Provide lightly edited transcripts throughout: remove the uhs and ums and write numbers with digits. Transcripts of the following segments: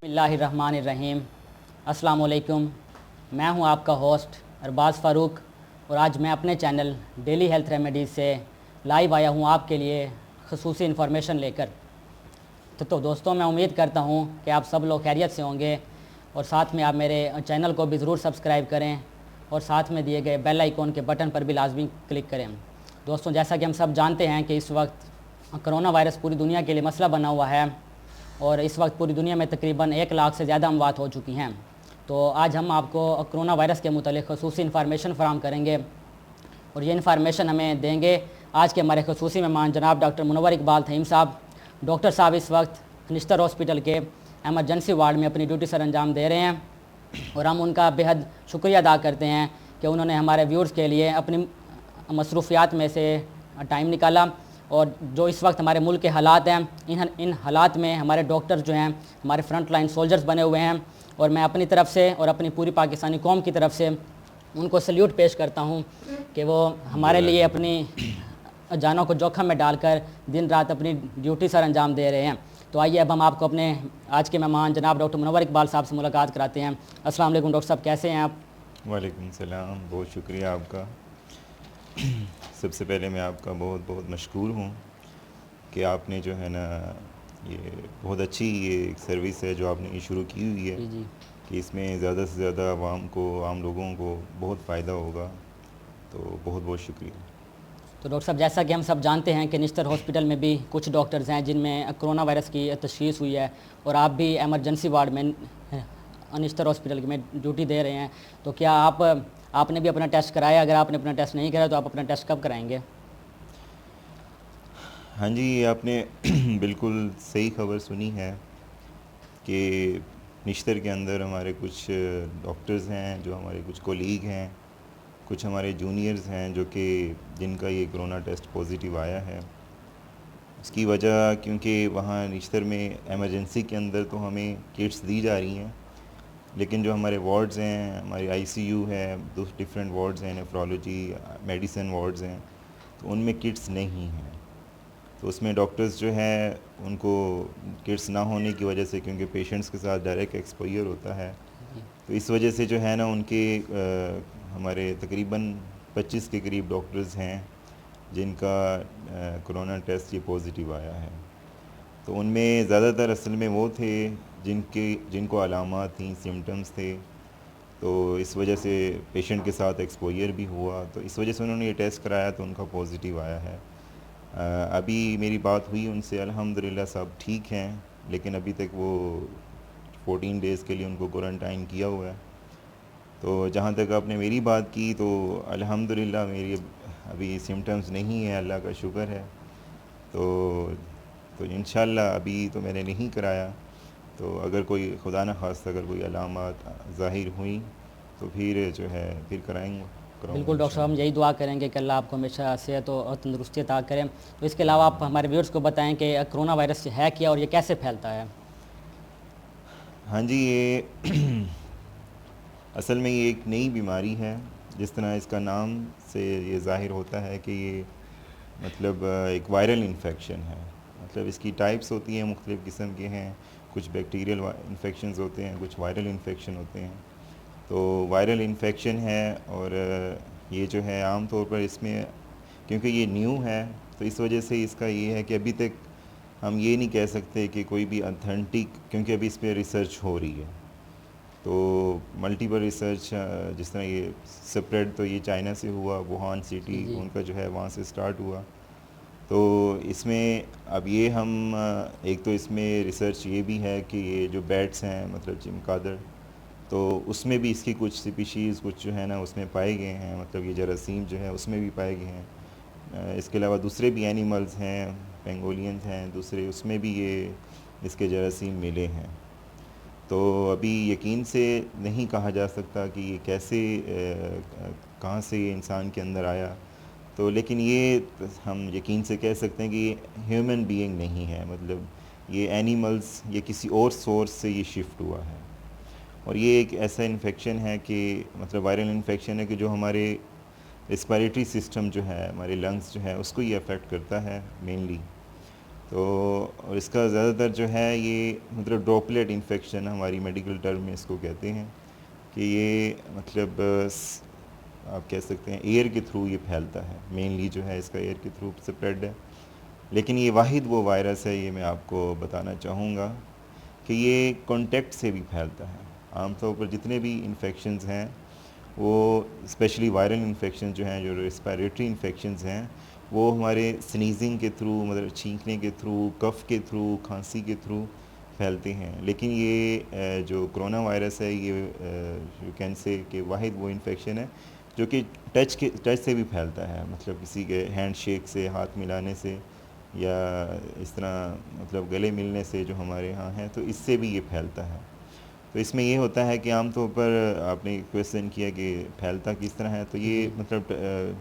बिस्मिल्लाहिर्रहमानिर्रहीम। अस्सलाम वालेकुम। मैं हूं आपका होस्ट अरबाज़ फ़ारूक और आज मैं अपने चैनल डेली हेल्थ रेमेडीज़ से लाइव आया हूं आपके लिए ख़ुसूसी इन्फॉर्मेशन लेकर। तो दोस्तों, मैं उम्मीद करता हूं कि आप सब लोग खैरियत से होंगे और साथ में आप मेरे चैनल को भी ज़रूर सब्सक्राइब करें और साथ में दिए गए बेल आइकॉन के बटन पर भी लाजमी क्लिक करें। दोस्तों, जैसा कि हम सब जानते हैं कि इस वक्त कोरोना वायरस पूरी दुनिया के लिए मसला बना हुआ है और इस वक्त पूरी दुनिया में तकरीबन 1 लाख से ज़्यादा अमवात हो चुकी हैं। तो आज हम आपको कोरोना वायरस के मुतालिक ख़ुसूसी इन्फॉर्मेशन फ़राहम करेंगे और ये इन्फॉर्मेशन हमें देंगे आज के हमारे ख़ुसूसी मेहमान जनाब डॉक्टर मुनव्वर इकबाल थईम साहब। डॉक्टर साहब इस वक्त निश्तर हॉस्पिटल के एमरजेंसी वार्ड में अपनी ड्यूटी सर अंजाम दे रहे हैं और हम उनका बेहद शुक्रिया अदा करते हैं कि उन्होंने हमारे व्यूअर्स के लिए अपनी मसरूफ़ियात में से टाइम निकाला। और जो इस वक्त हमारे मुल्क के हालात हैं, इन हालात में हमारे डॉक्टर्स जो हैं हमारे फ्रंट लाइन सोल्जर्स बने हुए हैं और मैं अपनी तरफ से और अपनी पूरी पाकिस्तानी कौम की तरफ से उनको सल्यूट पेश करता हूं कि वो हमारे लिए अपनी जानों को जोखिम में डालकर दिन रात अपनी ड्यूटी सर अंजाम दे रहे हैं। तो आइए अब हम आपको अपने आज के मेहमान जनाब डॉक्टर मुनव्वर इकबाल साहब से मुलाकात कराते हैं। अस्सलाम वालेकुम डॉक्टर साहब, कैसे हैं आप? वालेकुम सलाम, बहुत शुक्रिया आपका। सबसे पहले मैं आपका बहुत बहुत मशकूर हूँ कि आपने जो है ना ये बहुत अच्छी ये एक सर्विस है जो आपने ये शुरू की हुई है जी। कि इसमें ज़्यादा से ज़्यादा आम लोगों को बहुत फ़ायदा होगा, तो बहुत बहुत शुक्रिया। तो डॉक्टर साहब, जैसा कि हम सब जानते हैं कि निश्तर हॉस्पिटल में भी कुछ डॉक्टर्स हैं जिनमें कोरोना वायरस की तशख़ीस हुई है और आप भी एमरजेंसी वार्ड में निश्तर हॉस्पिटल में ड्यूटी दे रहे हैं। तो क्या आपने भी अपना टेस्ट कराया? अगर आपने अपना टेस्ट नहीं कराया तो आप अपना टेस्ट कब कराएंगे? हाँ जी, ये आपने बिल्कुल सही खबर सुनी है कि निश्तर के अंदर हमारे कुछ डॉक्टर्स हैं, जो हमारे कुछ कोलीग हैं, कुछ हमारे जूनियर्स हैं जो कि जिनका ये कोरोना टेस्ट पॉजिटिव आया है। उसकी वजह क्योंकि वहाँ निश्तर में एमरजेंसी के अंदर तो हमें किट्स दी जा रही हैं, लेकिन जो हमारे वार्ड्स हैं, हमारी आईसीयू है, दो डिफरेंट वार्ड्स हैं, नेफ्रोलॉजी, मेडिसिन वार्ड्स हैं, तो उनमें किट्स नहीं हैं। तो उसमें डॉक्टर्स जो है उनको किट्स ना होने की वजह से, क्योंकि पेशेंट्स के साथ डायरेक्ट एक्सपोजर होता है, तो इस वजह से जो है ना उनके हमारे तकरीबन 25 के करीब डॉक्टर्स हैं जिनका कोरोना टेस्ट ये पॉजिटिव आया है। तो उनमें ज़्यादातर असल में वो थे जिनको अलामात थी, सिम्टम्स थे, तो इस वजह से पेशेंट के साथ एक्सपोजर भी हुआ, तो इस वजह से उन्होंने ये टेस्ट कराया तो उनका पॉजिटिव आया है। अभी मेरी बात हुई उनसे, अल्हम्दुलिल्लाह सब ठीक हैं, लेकिन अभी तक वो 14 डेज़ के लिए उनको क्वारंटाइन किया हुआ है। तो जहाँ तक आपने मेरी बात की, तो अल्हम्दुलिल्लाह मेरी अभी सिम्टम्स नहीं है, अल्लाह का शुक्र है। तो इंशाल्लाह अभी तो मैंने नहीं कराया, तो अगर कोई खुदा न खास्ता अगर कोई अलामात ज़ाहिर हुई तो फिर जो है फिर कराऊँगा। बिल्कुल डॉक्टर साहब, हम यही दुआ करेंगे कि अल्लाह आपको हमेशा सेहत और तंदुरुस्ती अता करें। तो इसके अलावा आप हमारे व्यूअर्स को बताएं कि कोरोना वायरस है क्या और ये कैसे फैलता है? हाँ जी, ये असल में ये एक नई बीमारी है। जिस तरह इसका नाम से ये ज़ाहिर होता है कि ये मतलब एक वायरल इन्फेक्शन है। मतलब इसकी टाइप्स होती हैं, मुख्तलिफ़ किस्म के हैं, कुछ बैक्टीरियल इन्फेक्शंस होते हैं, कुछ वायरल इन्फेक्शन होते हैं। तो वायरल इन्फेक्शन है और ये जो है आम तौर पर इसमें क्योंकि ये न्यू है तो इस वजह से इसका ये है कि अभी तक हम ये नहीं कह सकते कि कोई भी ऑथेंटिक, क्योंकि अभी इस पर रिसर्च हो रही है। तो मल्टीपल रिसर्च, जिस तरह ये स्प्रेड तो ये चाइना से हुआ, वुहान सिटी जी। उनका जो है वहाँ से स्टार्ट हुआ। तो इसमें अब ये हम एक तो इसमें रिसर्च ये भी है कि ये जो बैट्स हैं, मतलब चिमगादड़, तो उसमें भी इसकी कुछ स्पीशीज़ कुछ जो है ना उसमें पाए गए हैं, मतलब ये जरासीम जो है उसमें भी पाए गए हैं। इसके अलावा दूसरे भी एनिमल्स हैं, पेंगोलियंस हैं दूसरे, उसमें भी ये इसके जरासीम मिले हैं। तो अभी यकीन से नहीं कहा जा सकता कि ये कैसे कहाँ से ये इंसान के अंदर आया, तो लेकिन ये हम यकीन से कह सकते हैं कि ये ह्यूमन बीइंग नहीं है, मतलब ये एनिमल्स या किसी और सोर्स से ये शिफ्ट हुआ है। और ये एक ऐसा इन्फेक्शन है कि मतलब वायरल इन्फेक्शन है कि जो हमारे रिस्पायरेटरी सिस्टम जो है, हमारे लंग्स जो है, उसको ये अफेक्ट करता है मेनली। तो और इसका ज़्यादातर जो है ये मतलब ड्रॉपलेट इन्फेक्शन हमारी मेडिकल टर्म में इसको कहते हैं कि ये मतलब आप कह सकते हैं एयर के थ्रू ये फैलता है, मेनली जो है इसका एयर के थ्रू स्प्रेड है। लेकिन ये वाहिद वो वायरस है, ये मैं आपको बताना चाहूँगा कि ये कांटेक्ट से भी फैलता है। आमतौर पर जितने भी इन्फेक्शंस हैं वो स्पेशली वायरल इन्फेक्शन जो हैं, जो रेस्पिरेटरी इन्फेक्शंस हैं, वो हमारे स्नीजिंग के थ्रू, मतलब छींकने के थ्रू, कफ़ के थ्रू, खांसी के थ्रू फैलते हैं। लेकिन ये जो कोरोना वायरस है ये यू कैन से कि वाहिद वो इन्फेक्शन है जो कि टच से भी फैलता है, मतलब किसी के हैंड शेक से, हाथ मिलाने से या इस तरह मतलब गले मिलने से जो हमारे यहाँ है, तो इससे भी ये फैलता है। तो इसमें ये होता है कि आमतौर पर आपने क्वेश्चन किया कि फैलता किस तरह है, तो ये मतलब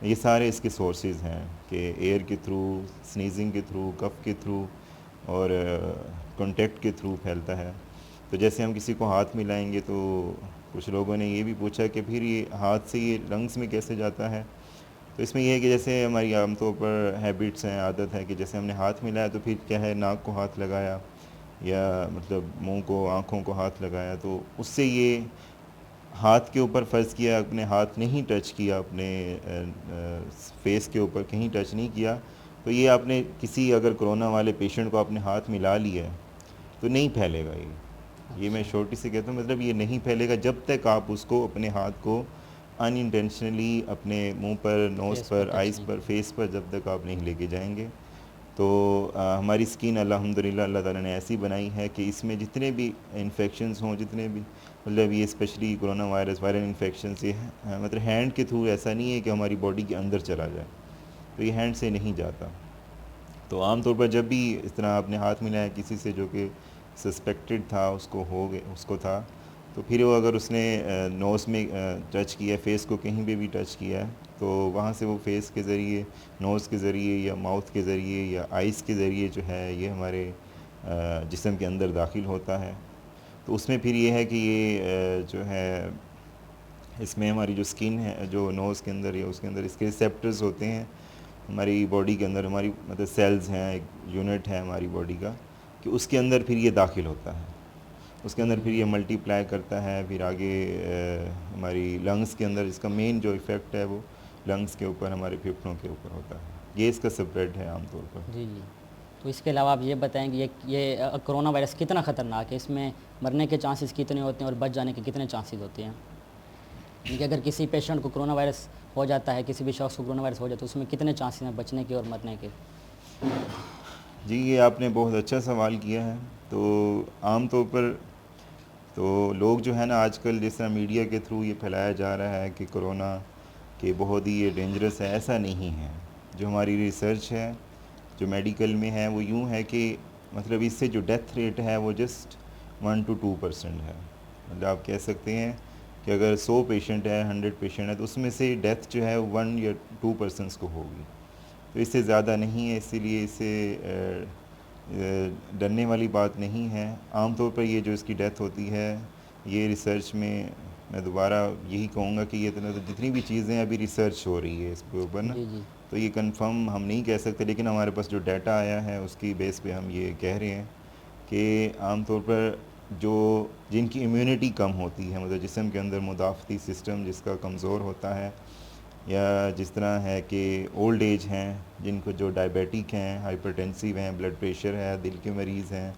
ये सारे इसके सोर्सेज हैं कि एयर के थ्रू, स्नीजिंग के थ्रू, कफ़ के थ्रू और कांटेक्ट के थ्रू फैलता है। तो जैसे हम किसी को हाथ मिलाएंगे तो कुछ लोगों ने ये भी पूछा कि फिर ये हाथ से ये लंग्स में कैसे जाता है। तो इसमें यह है कि जैसे हमारी आमतौर पर हैबिट्स हैं, आदत है कि जैसे हमने हाथ मिलाया तो फिर क्या है, नाक को हाथ लगाया या मतलब मुंह को, आँखों को हाथ लगाया, तो उससे ये हाथ के ऊपर फ़र्ज़ किया, अपने हाथ नहीं टच किया, अपने फेस के ऊपर कहीं टच नहीं किया, तो ये आपने किसी अगर कोरोना वाले पेशेंट को आपने हाथ मिला लिया है तो नहीं फैलेगा ये मैं छोटी सी कहता हूँ, मतलब ये नहीं फैलेगा जब तक आप उसको, अपने हाथ को अनइंटेंशनली अपने मुंह पर, नोज़ फेस पर पर, टच आइज़ नहीं पर, किया। फेस पर जब तक आप नहीं लेके जाएंगे। तो हमारी स्किन अल्हम्दुलिल्लाह अल्लाह ताला ने ऐसी बनाई है कि इसमें जितने भी इन्फेक्शंस हों, जितने भी मतलब ये specially corona virus, viral infections, ये मतलब हैंड के थ्रू ऐसा नहीं है कि हमारी बॉडी के अंदर चला जाए, तो ये हैंड से नहीं जाता। तो आमतौर पर जब भी इस तरह आपने हाथ मिलाया किसी से जो कि सस्पेक्टेड था, उसको हो गए, उसको था, तो फिर वो अगर उसने नोज़ में टच किया, फेस को कहीं पे भी टच किया है, तो वहाँ से वो फेस के ज़रिए, नोज़ के ज़रिए या माउथ के ज़रिए या आइज़ के ज़रिए जो है ये हमारे जिस्म के अंदर दाखिल होता है। तो उसमें फिर ये है कि ये जो है इसमें हमारी जो स्किन है, जो नोज़ के अंदर या उसके अंदर इसके रिसेप्टर्स होते हैं हमारी बॉडी के अंदर, हमारी मतलब सेल्स हैं, एक यूनिट है हमारी बॉडी का, कि उसके अंदर फिर ये दाखिल होता है, उसके अंदर फिर ये मल्टीप्लाई करता है, फिर आगे हमारी लंग्स के अंदर इसका मेन जो इफ़ेक्ट है वो लंग्स के ऊपर, हमारे फेफड़ों के ऊपर होता है। ये इसका स्प्रेड है आमतौर पर। जी जी। तो इसके अलावा आप ये बताएं कि ये कोरोना वायरस कितना ख़तरनाक है, इसमें मरने के चांसेस कितने होते हैं और बच जाने के कितने चांसेस होते हैं? कि अगर किसी पेशेंट को कोरोना वायरस हो जाता है, किसी भी शख्स को कोरोना वायरस हो जाता है, तो उसमें कितने चांसेस हैं बचने के और मरने के? जी, ये आपने बहुत अच्छा सवाल किया है। तो आम तौर पर तो लोग जो है ना आजकल जिस तरह मीडिया के थ्रू ये फैलाया जा रहा है कि कोरोना कि बहुत ही ये डेंजरस है, ऐसा नहीं है। जो हमारी रिसर्च है, जो मेडिकल में है, वो यूँ है कि मतलब इससे जो डेथ रेट है वो जस्ट 1 to 2% है। मतलब आप कह सकते हैं कि अगर 100 पेशेंट है, 100 पेशेंट है, तो उसमें से डेथ जो है 1 या 2% को होगी। तो इससे ज़्यादा नहीं है, इसीलिए इसे डरने वाली बात नहीं है। आमतौर पर ये जो इसकी डेथ होती है, ये रिसर्च में मैं दोबारा यही कहूँगा कि ये तो जितनी भी चीज़ें अभी रिसर्च हो रही है इसके ऊपर ना, जी जी। तो ये कंफर्म हम नहीं कह सकते, लेकिन हमारे पास जो डाटा आया है उसकी बेस पे हम ये कह रहे हैं कि आमतौर पर जो जिनकी इम्यूनिटी कम होती है, मतलब जिस्म के अंदर मुदाफ़ती सिस्टम जिसका कमज़ोर होता है, या जिस तरह है कि ओल्ड एज हैं, जिनको जो डायबिटिक हैं, हाइपरटेंसिव हैं, ब्लड प्रेशर है, दिल के मरीज़ हैं,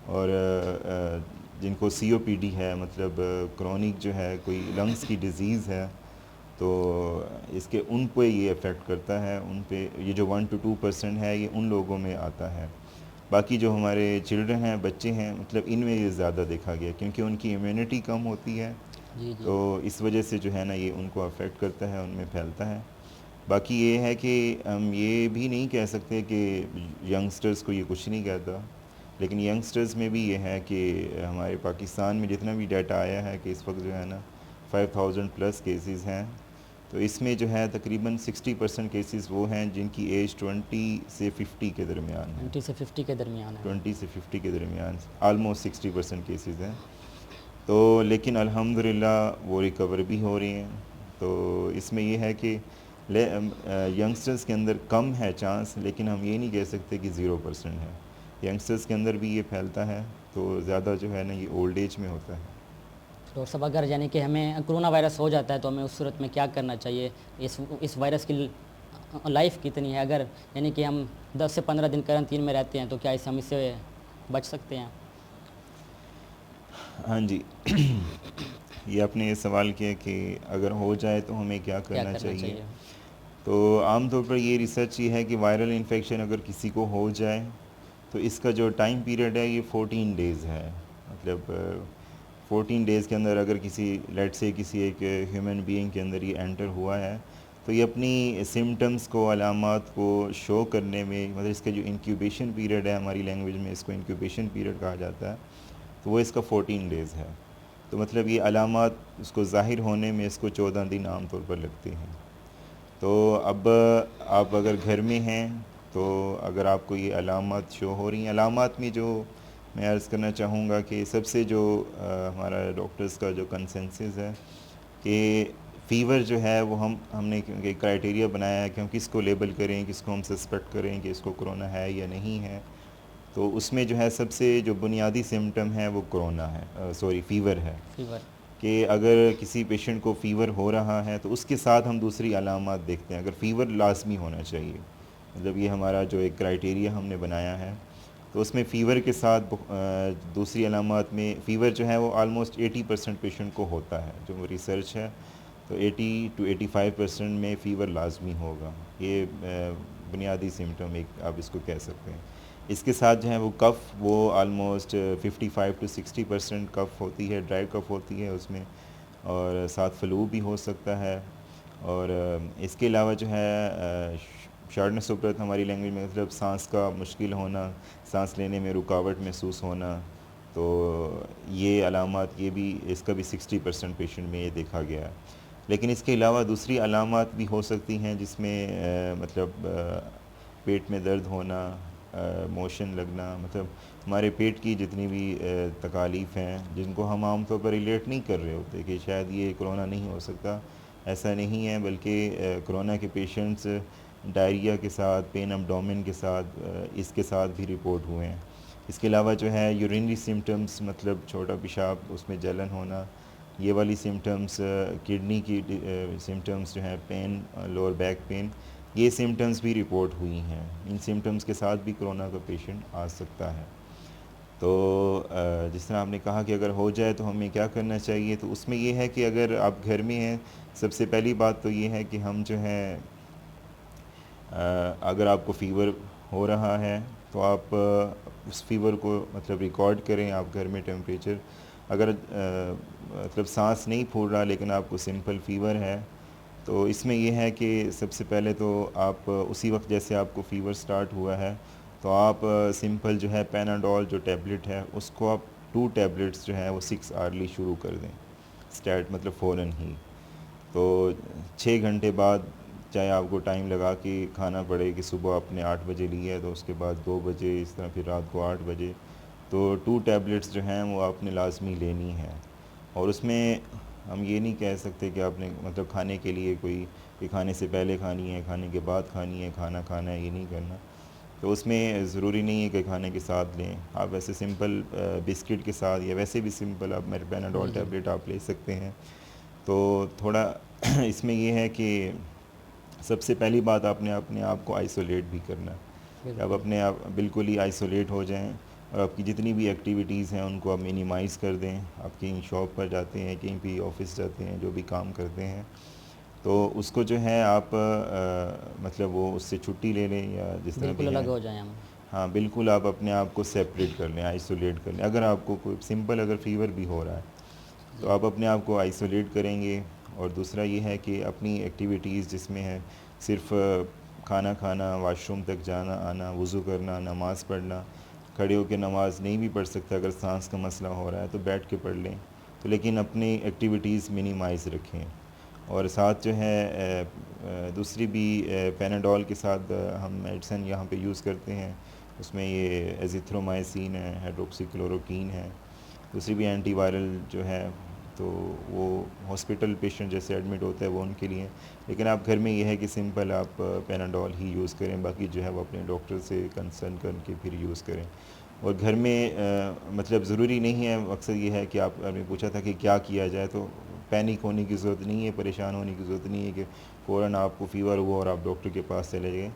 और जिनको सीओपीडी है, मतलब क्रोनिक जो है कोई लंग्स की डिज़ीज़ है, तो इसके उन पे ये अफेक्ट करता है। उन पे ये जो 1 to 2% है ये उन लोगों में आता है। बाकी जो हमारे चिल्ड्रन हैं, बच्चे हैं, मतलब इनमें ये ज़्यादा देखा गया क्योंकि उनकी इम्यूनिटी कम होती है, जी जी। तो इस वजह से जो है ना ये उनको अफेक्ट करता है, उनमें फैलता है। बाकी ये है कि हम ये भी नहीं कह सकते कि यंगस्टर्स को ये कुछ नहीं कहता, लेकिन यंगस्टर्स में भी ये है कि हमारे पाकिस्तान में जितना भी डाटा आया है कि इस वक्त जो है ना 5000 प्लस केसेस हैं, तो इसमें जो है तकरीबन 60% केसेस वो हैं जिनकी एज 20 से 50 के दरमियान है। 20 से 50 के दरमियान है। 20 से 50 के दरमियान आलमोस्ट 60% केसेस हैं। तो लेकिन अल्हम्दुलिल्लाह वो रिकवर भी हो रही हैं। तो इसमें ये है कि यंगस्टर्स के अंदर कम है चांस, लेकिन हम ये नहीं कह सकते कि 0% है। यंगस्टर्स के अंदर भी ये फैलता है, तो ज़्यादा जो है ना ये ओल्ड एज में होता है। डॉक्टर साहब, अगर यानी कि हमें कोरोना वायरस हो जाता है तो हमें उस सूरत में क्या करना चाहिए? इस वायरस की लाइफ कितनी है? अगर यानी कि हम 10 से 15 दिन क्वारंटीन में रहते हैं तो क्या हम इससे बच सकते हैं? हाँ जी। ये आपने ये सवाल किया कि अगर हो जाए तो हमें क्या क्या करना करना चाहिए। चाहिए? तो आमतौर पर ये रिसर्च ये है कि वायरल इन्फेक्शन अगर किसी को हो जाए तो इसका जो टाइम पीरियड है ये 14 डेज़ है। मतलब 14 डेज़ के अंदर अगर किसी लेट से किसी एक ह्यूमन बीइंग के अंदर ये एंटर हुआ है, तो ये अपनी सिम्टम्स को, अलामात को शो करने में, मतलब इसका जो इंक्यूबेशन पीरियड है, हमारी लैंग्वेज में इसको इंक्यूबेशन पीरियड कहा जाता है, तो वो इसका 14 डेज़ है। तो मतलब ये अलामात उसको ज़ाहिर होने में इसको 14 दिन आम तौर पर लगते हैं। तो अब आप अगर घर में हैं, तो अगर आपको ये अलामात शो हो रही हैं, अलामात में जो मैं अर्ज़ करना चाहूँगा कि सबसे जो हमारा डॉक्टर्स का जो कंसेंसस है कि फ़ीवर जो है वो हमने क्योंकि क्राइटेरिया बनाया है कि हम किसको लेबल करें, किसको हम सस्पेक्ट करें कि इसको कोरोना है या नहीं है। तो उसमें जो है सबसे जो बुनियादी सिम्टम है वो कोरोना है, सॉरी फ़ीवर है। फीवर। कि अगर किसी पेशेंट को फ़ीवर हो रहा है तो उसके साथ हम दूसरी अलामात देखते हैं। अगर फ़ीवर लाज़मी होना चाहिए, मतलब ये हमारा जो एक क्राइटेरिया हमने बनाया है, तो उसमें फ़ीवर के साथ दूसरी अलामात में फ़ीवर जो है वो आलमोस्ट 80% पेशेंट को होता है, जो रिसर्च है। तो 80 to 85% में फ़ीवर लाज़मी होगा। ये बुनियादी सिम्टम एक आप इसको कह सकते हैं। इसके साथ जो है वो कफ़, वो आलमोस्ट 55 to 60% कफ़ होती है, ड्राई कफ़ होती है उसमें, और साथ फ्लू भी हो सकता है। और इसके अलावा जो है शार्टनेस ऑफ ब्रेथ हमारी लैंग्वेज में मतलब सांस का मुश्किल होना, सांस लेने में रुकावट महसूस होना। तो ये अलामात, ये भी, इसका भी 60% पेशेंट में ये देखा गया है। लेकिन इसके अलावा दूसरी अलामात भी हो सकती हैं जिसमें पेट में दर्द होना, मोशन लगना, मतलब हमारे पेट की जितनी भी तकालीफ़ हैं जिनको हम आम तौर पर रिलेट नहीं कर रहे होते कि शायद ये कोरोना नहीं हो सकता, ऐसा नहीं है, बल्कि कोरोना के पेशेंट्स डायरिया के साथ, पेन एब्डोमेन के साथ, इसके साथ भी रिपोर्ट हुए हैं। इसके अलावा जो है यूरिनरी सिम्टम्स, मतलब छोटा पेशाब, उसमें जलन होना, ये वाली सिम्टम्स, किडनी की सिम्टम्स जो हैं, पेन, लोअर बैक पेन, ये सिम्टम्स भी रिपोर्ट हुई हैं। इन सिम्टम्स के साथ भी कोरोना का पेशेंट आ सकता है। तो जिस तरह आपने कहा कि अगर हो जाए तो हमें क्या करना चाहिए, तो उसमें ये है कि अगर आप घर में हैं, सबसे पहली बात तो ये है कि हम जो है अगर आपको फ़ीवर हो रहा है तो आप उस फ़ीवर को मतलब रिकॉर्ड करें। आप घर में टेम्परेचर, अगर मतलब सांस नहीं फूल रहा लेकिन आपको सिंपल फ़ीवर है, तो इसमें यह है कि सबसे पहले तो आप उसी वक्त जैसे आपको फ़ीवर स्टार्ट हुआ है तो आप सिंपल जो है पैनाडोल जो टैबलेट है उसको आप 2 टैबलेट्स जो है वो 6 आवर्ली शुरू कर दें, स्टार्ट मतलब फ़ौरन ही। तो 6 घंटे बाद चाहे आपको टाइम लगा कि खाना पड़े कि सुबह आपने 8 बजे लिया है तो उसके बाद 2 बजे, इस तरह फिर रात को 8 बजे, तो 2 टैबलेट्स जो हैं वो आपने लाजमी लेनी है। और उसमें हम ये नहीं कह सकते कि आपने मतलब खाने के लिए कोई कि खाने से पहले खानी है, खाने के बाद खानी है, खाना खाना है, ये नहीं करना। तो उसमें ज़रूरी नहीं है कि खाने के साथ लें, आप वैसे सिंपल बिस्किट के साथ या वैसे भी सिंपल आप मेरे पैनाडोल टैबलेट आप ले सकते हैं। तो थोड़ा इसमें ये है कि सबसे पहली बात आपने अपने आप को आइसोलेट भी करना है। आप बिल्कुल। अपने आप बिल्कुल ही आइसोलेट हो जाएं और आपकी जितनी भी एक्टिविटीज़ हैं उनको आप मिनिमाइज़ कर दें। आप कहीं शॉप पर जाते हैं, कहीं भी ऑफिस जाते हैं, जो भी काम करते हैं, तो उसको जो है आप मतलब वो उससे छुट्टी ले लें या जिस तरह भी बिल्कुल अलग है। हो जाएं हम। हाँ, बिल्कुल आप अपने आप को सेपरेट कर लें, आइसोलेट कर लें। अगर आपको कोई सिंपल अगर फ़ीवर भी हो रहा है तो जी। आप अपने आप को आइसोलेट करेंगे। और दूसरा ये है कि अपनी एक्टिविटीज़ जिसमें है सिर्फ खाना खाना, वाशरूम तक जाना आना, वज़ू करना, नमाज़ पढ़ना, खड़े होकर नमाज़ नहीं भी पढ़ सकते, अगर सांस का मसला हो रहा है तो बैठ के पढ़ लें, तो लेकिन अपनी एक्टिविटीज़ मिनिमाइज़ रखें। और साथ जो है दूसरी भी पैनाडोल के साथ हम मेडिसिन यहाँ पे यूज़ करते हैं, उसमें ये एजिथ्रोमाइसिन है, हाइड्रोक्सीक्लोरोक्वीन है, दूसरी भी एंटीवायरल जो है तो वो हॉस्पिटल पेशेंट जैसे एडमिट होता है वो उनके लिए। लेकिन आप घर में ये है कि सिंपल आप पैनाडोल ही यूज़ करें, बाकी जो है वो अपने डॉक्टर से कंसल्ट करके फिर यूज़ करें। और घर में मतलब ज़रूरी नहीं है, मकसद ये है कि आपने पूछा था कि क्या किया जाए, तो पैनिक होने की ज़रूरत नहीं है, परेशान होने की ज़रूरत नहीं है कि फ़ौरन आपको फ़ीवर हुआ और आप डॉक्टर के पास चले गए।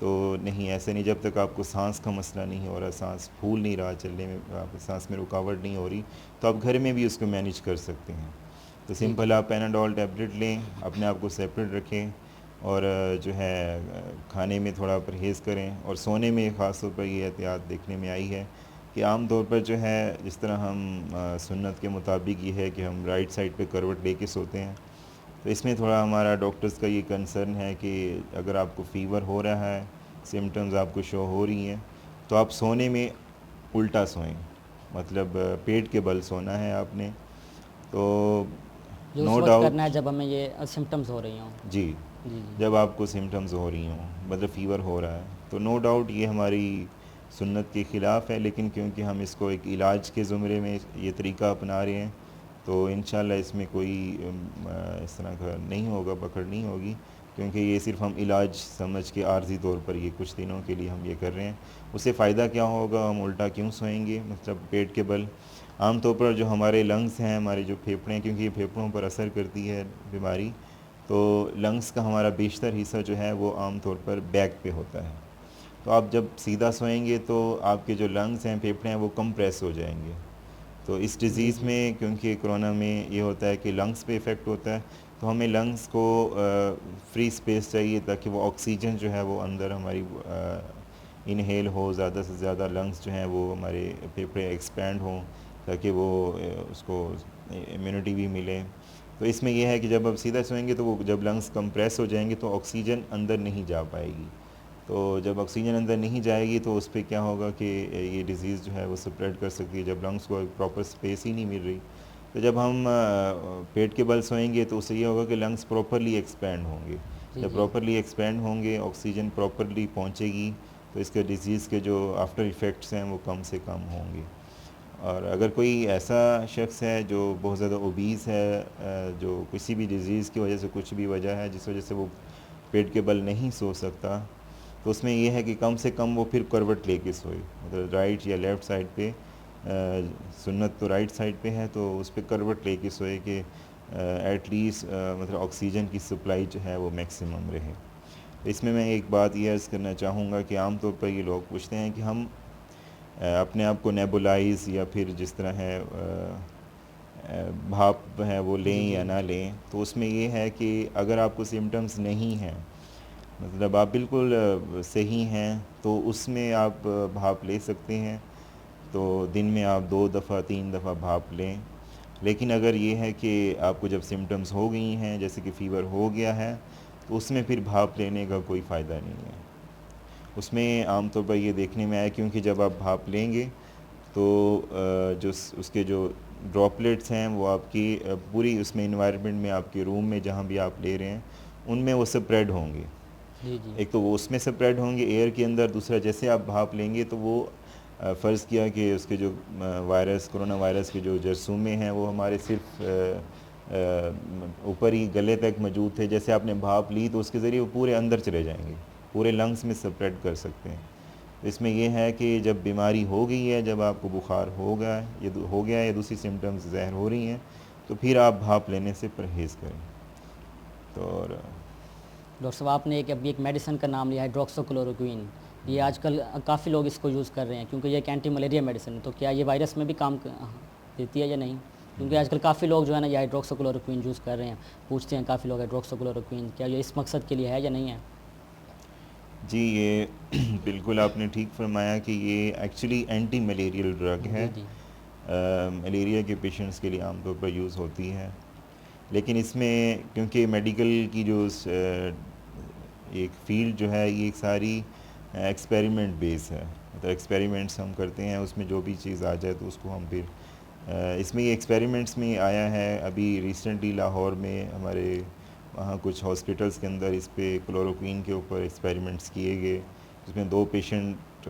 तो नहीं, ऐसे नहीं। जब तक आपको सांस का मसला नहीं हो रहा, सांस फूल नहीं रहा, चलने में आप सांस में रुकावट नहीं हो रही, तो आप घर में भी उसको मैनेज कर सकते हैं। तो जी सिंपल जी। आप पैनाडोल टैबलेट लें, अपने आप को सेपरेट रखें, और जो है खाने में थोड़ा परहेज़ करें, और सोने में ख़ास तौर पर ये एहतियात देखने में आई है कि आम तौर पर जो है जिस तरह हम सुन्नत के मुताबिक ये है कि हम राइट साइड पे करवट लेके सोते हैं, तो इसमें थोड़ा हमारा डॉक्टर्स का ये कंसर्न है कि अगर आपको फ़ीवर हो रहा है, सिम्टम्स आपको शो हो रही हैं, तो आप सोने में उल्टा सोएं, मतलब पेट के बल सोना है आपने। तो जो उस नो वक्त करना है डाउट, जब हमें ये सिम्टम्स हो रही हों। जी, जी जी। जब आपको सिम्टम्स हो रही हों, मतलब फ़ीवर हो रहा है, तो नो डाउट ये हमारी सुन्नत के ख़िलाफ़ है, लेकिन क्योंकि हम इसको एक इलाज के ज़ुमरे में ये तरीका अपना रहे हैं, तो इंशाल्लाह इसमें कोई इस तरह का नहीं होगा, पकड़ नहीं होगी, क्योंकि ये सिर्फ़ हम इलाज समझ के आर्ज़ी तौर पर ये कुछ दिनों के लिए हम ये कर रहे हैं। उससे फ़ायदा क्या होगा, हम उल्टा क्यों सोएंगे, मतलब पेट के बल। आम तौर पर जो हमारे लंग्स हैं, हमारे जो फेफड़े हैं, क्योंकि ये फेफड़ों पर असर करती है बीमारी, तो लंग्स का हमारा बेशतर हिस्सा जो है वो आम तौर पर बैक पे होता है। तो आप जब सीधा सोएंगे तो आपके जो लंग्स हैं, फेफड़े हैं, वो कंप्रेस हो जाएंगे। तो इस जी डिज़ीज़ जी। में क्योंकि कोरोना में ये होता है कि लंग्स पे इफ़ेक्ट होता है, तो हमें लंग्स को फ्री स्पेस चाहिए ताकि वो ऑक्सीजन जो है वो अंदर हमारी इनहेल हो, ज़्यादा से ज़्यादा लंग्स जो हैं वो हमारे फेफड़े एक्सपेंड हों, ताकि वो उसको इम्यूनिटी भी मिले। तो इसमें यह है कि जब आप सीधा सोएंगे तो वो जब लंग्स कंप्रेस हो जाएंगे तो ऑक्सीजन अंदर नहीं जा पाएगी। तो जब ऑक्सीजन अंदर नहीं जाएगी तो उस पे क्या होगा कि ये डिज़ीज़ जो है वो स्प्रेड कर सकती है, जब लंग्स को एक प्रॉपर स्पेस ही नहीं मिल रही। तो जब हम पेट के बल सोएंगे तो उससे ये होगा कि लंग्स प्रॉपरली एक्सपैंड होंगे। जी जब जी। प्रॉपरली एक्सपैंड होंगे, ऑक्सीजन प्रॉपरली पहुंचेगी, तो इसके डिज़ीज़ के जो आफ्टर इफ़ेक्ट्स हैं वो कम से कम होंगे। और अगर कोई ऐसा शख्स है जो बहुत ज़्यादा ओबीस है, जो किसी भी डिज़ीज़ की वजह से, कुछ भी वजह है जिस वजह से वो पेट के बल नहीं सो सकता, तो उसमें ये है कि कम से कम वो फिर करवट लेके सोए, मतलब राइट या लेफ़्ट साइड पे। सुन्नत तो राइट साइड पे है, तो उस पे करवट लेके सोए कि एटलीस्ट मतलब ऑक्सीजन की सप्लाई जो है वो मैक्सिमम रहे। तो इसमें मैं एक बात ये अर्ज़ करना चाहूँगा कि आम तौर पर ये लोग पूछते हैं कि हम अपने आप को नेबुलाइज़ या फिर जिस तरह है भाप है वो जी लें जी। या ना लें, तो उसमें ये है कि अगर आपको सिम्टम्स नहीं हैं, मतलब आप बिल्कुल सही हैं, तो उसमें आप भाप ले सकते हैं। तो दिन में आप 2 दफ़ा 3 दफ़ा भाप लें। लेकिन अगर ये है कि आपको जब सिम्टम्स हो गई हैं, जैसे कि फ़ीवर हो गया है, तो उसमें फिर भाप लेने का कोई फ़ायदा नहीं है। उसमें आम तौर पर ये देखने में आया, क्योंकि जब आप भाप लेंगे तो उसके जो ड्रॉपलेट्स हैं वो आपकी पूरी उसमें इन्वायरमेंट में, आपके रूम में जहाँ भी आप ले रहे हैं, उनमें वो स्प्रेड होंगे। जी जी। एक तो वो उसमें स्प्रेड होंगे एयर के अंदर, दूसरा जैसे आप भाप लेंगे तो वो फ़र्ज़ किया कि उसके जो वायरस, कोरोना वायरस के जो जरसूमे हैं वो हमारे सिर्फ ऊपर ही गले तक मौजूद थे। जैसे आपने भाप ली तो उसके ज़रिए वो पूरे अंदर चले जाएंगे, पूरे लंग्स में स्प्रेड कर सकते हैं। तो इसमें यह है कि जब बीमारी हो गई है, जब आपको बुखार हो गया है या दूसरी सिम्टम्स ज़ाहिर हो रही हैं, तो फिर आप भाप लेने से परहेज़ करें। तो और डॉक्टर साहब, आपने अभी एक मेडिसिन का नाम लिया, हाइड्रोक्सीक्लोरोक्विन। ये आजकल काफ़ी लोग इसको यूज़ कर रहे हैं क्योंकि ये एक एंटी मलेरिया मेडिसिन है। तो क्या ये वायरस में भी काम देती है या नहीं? क्योंकि आजकल काफ़ी लोग जो है ना ये हाइड्रोक्सीक्लोरोक्विन यूज़ कर रहे हैं। पूछते हैं काफ़ी लोग, हाइड्रोक्सीक्लोरोक्विन क्या ये इस मकसद के लिए है या नहीं है? जी, ये बिल्कुल आपने ठीक फरमाया कि ये एक्चुअली एंटी मलेरियल ड्रग है। जी जी। मलेरिया के पेशेंट्स के लिए आमतौर पर यूज़ होती है, लेकिन इसमें क्योंकि मेडिकल की जो एक फ़ील्ड जो है, ये एक सारी एक्सपेरिमेंट बेस है, मतलब एक्सपेरिमेंट्स हम करते हैं, उसमें जो भी चीज़ आ जाए तो उसको हम फिर इसमें ये एक्सपेरिमेंट्स में आया है। अभी रिसेंटली लाहौर में हमारे वहाँ कुछ हॉस्पिटल्स के अंदर इस पे क्लोरोक्वीन के ऊपर एक्सपेरिमेंट्स किए गए, जिसमें 2 पेशेंट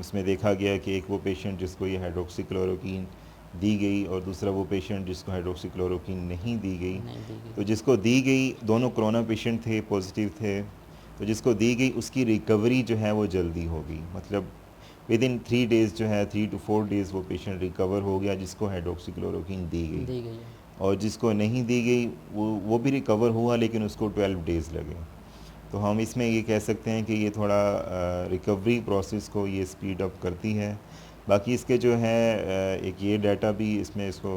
उसमें देखा गया कि एक वो पेशेंट जिसको ये हाइड्रोक्सी क्लोरोक्वीन दी गई और दूसरा वो पेशेंट जिसको हाइड्रोक्सीक्लोरोक्वीन नहीं दी गई। नहीं दी गई। तो जिसको दी गई दोनों कोरोना पेशेंट थे, पॉजिटिव थे, तो जिसको दी गई उसकी रिकवरी जो है वो जल्दी होगी, मतलब विद इन 3 डेज़ जो है 3 to 4 डेज़ वो पेशेंट रिकवर हो गया जिसको हाइड्रोक्सीक्लोरोक्वीन दी गई। दी गई है। और जिसको नहीं दी गई वो भी रिकवर हुआ लेकिन उसको 12 डेज़ लगे। तो हम इसमें ये कह सकते हैं कि ये थोड़ा रिकवरी प्रोसेस को ये स्पीड अप करती है। बाकी इसके जो है एक ये डाटा भी इसमें इसको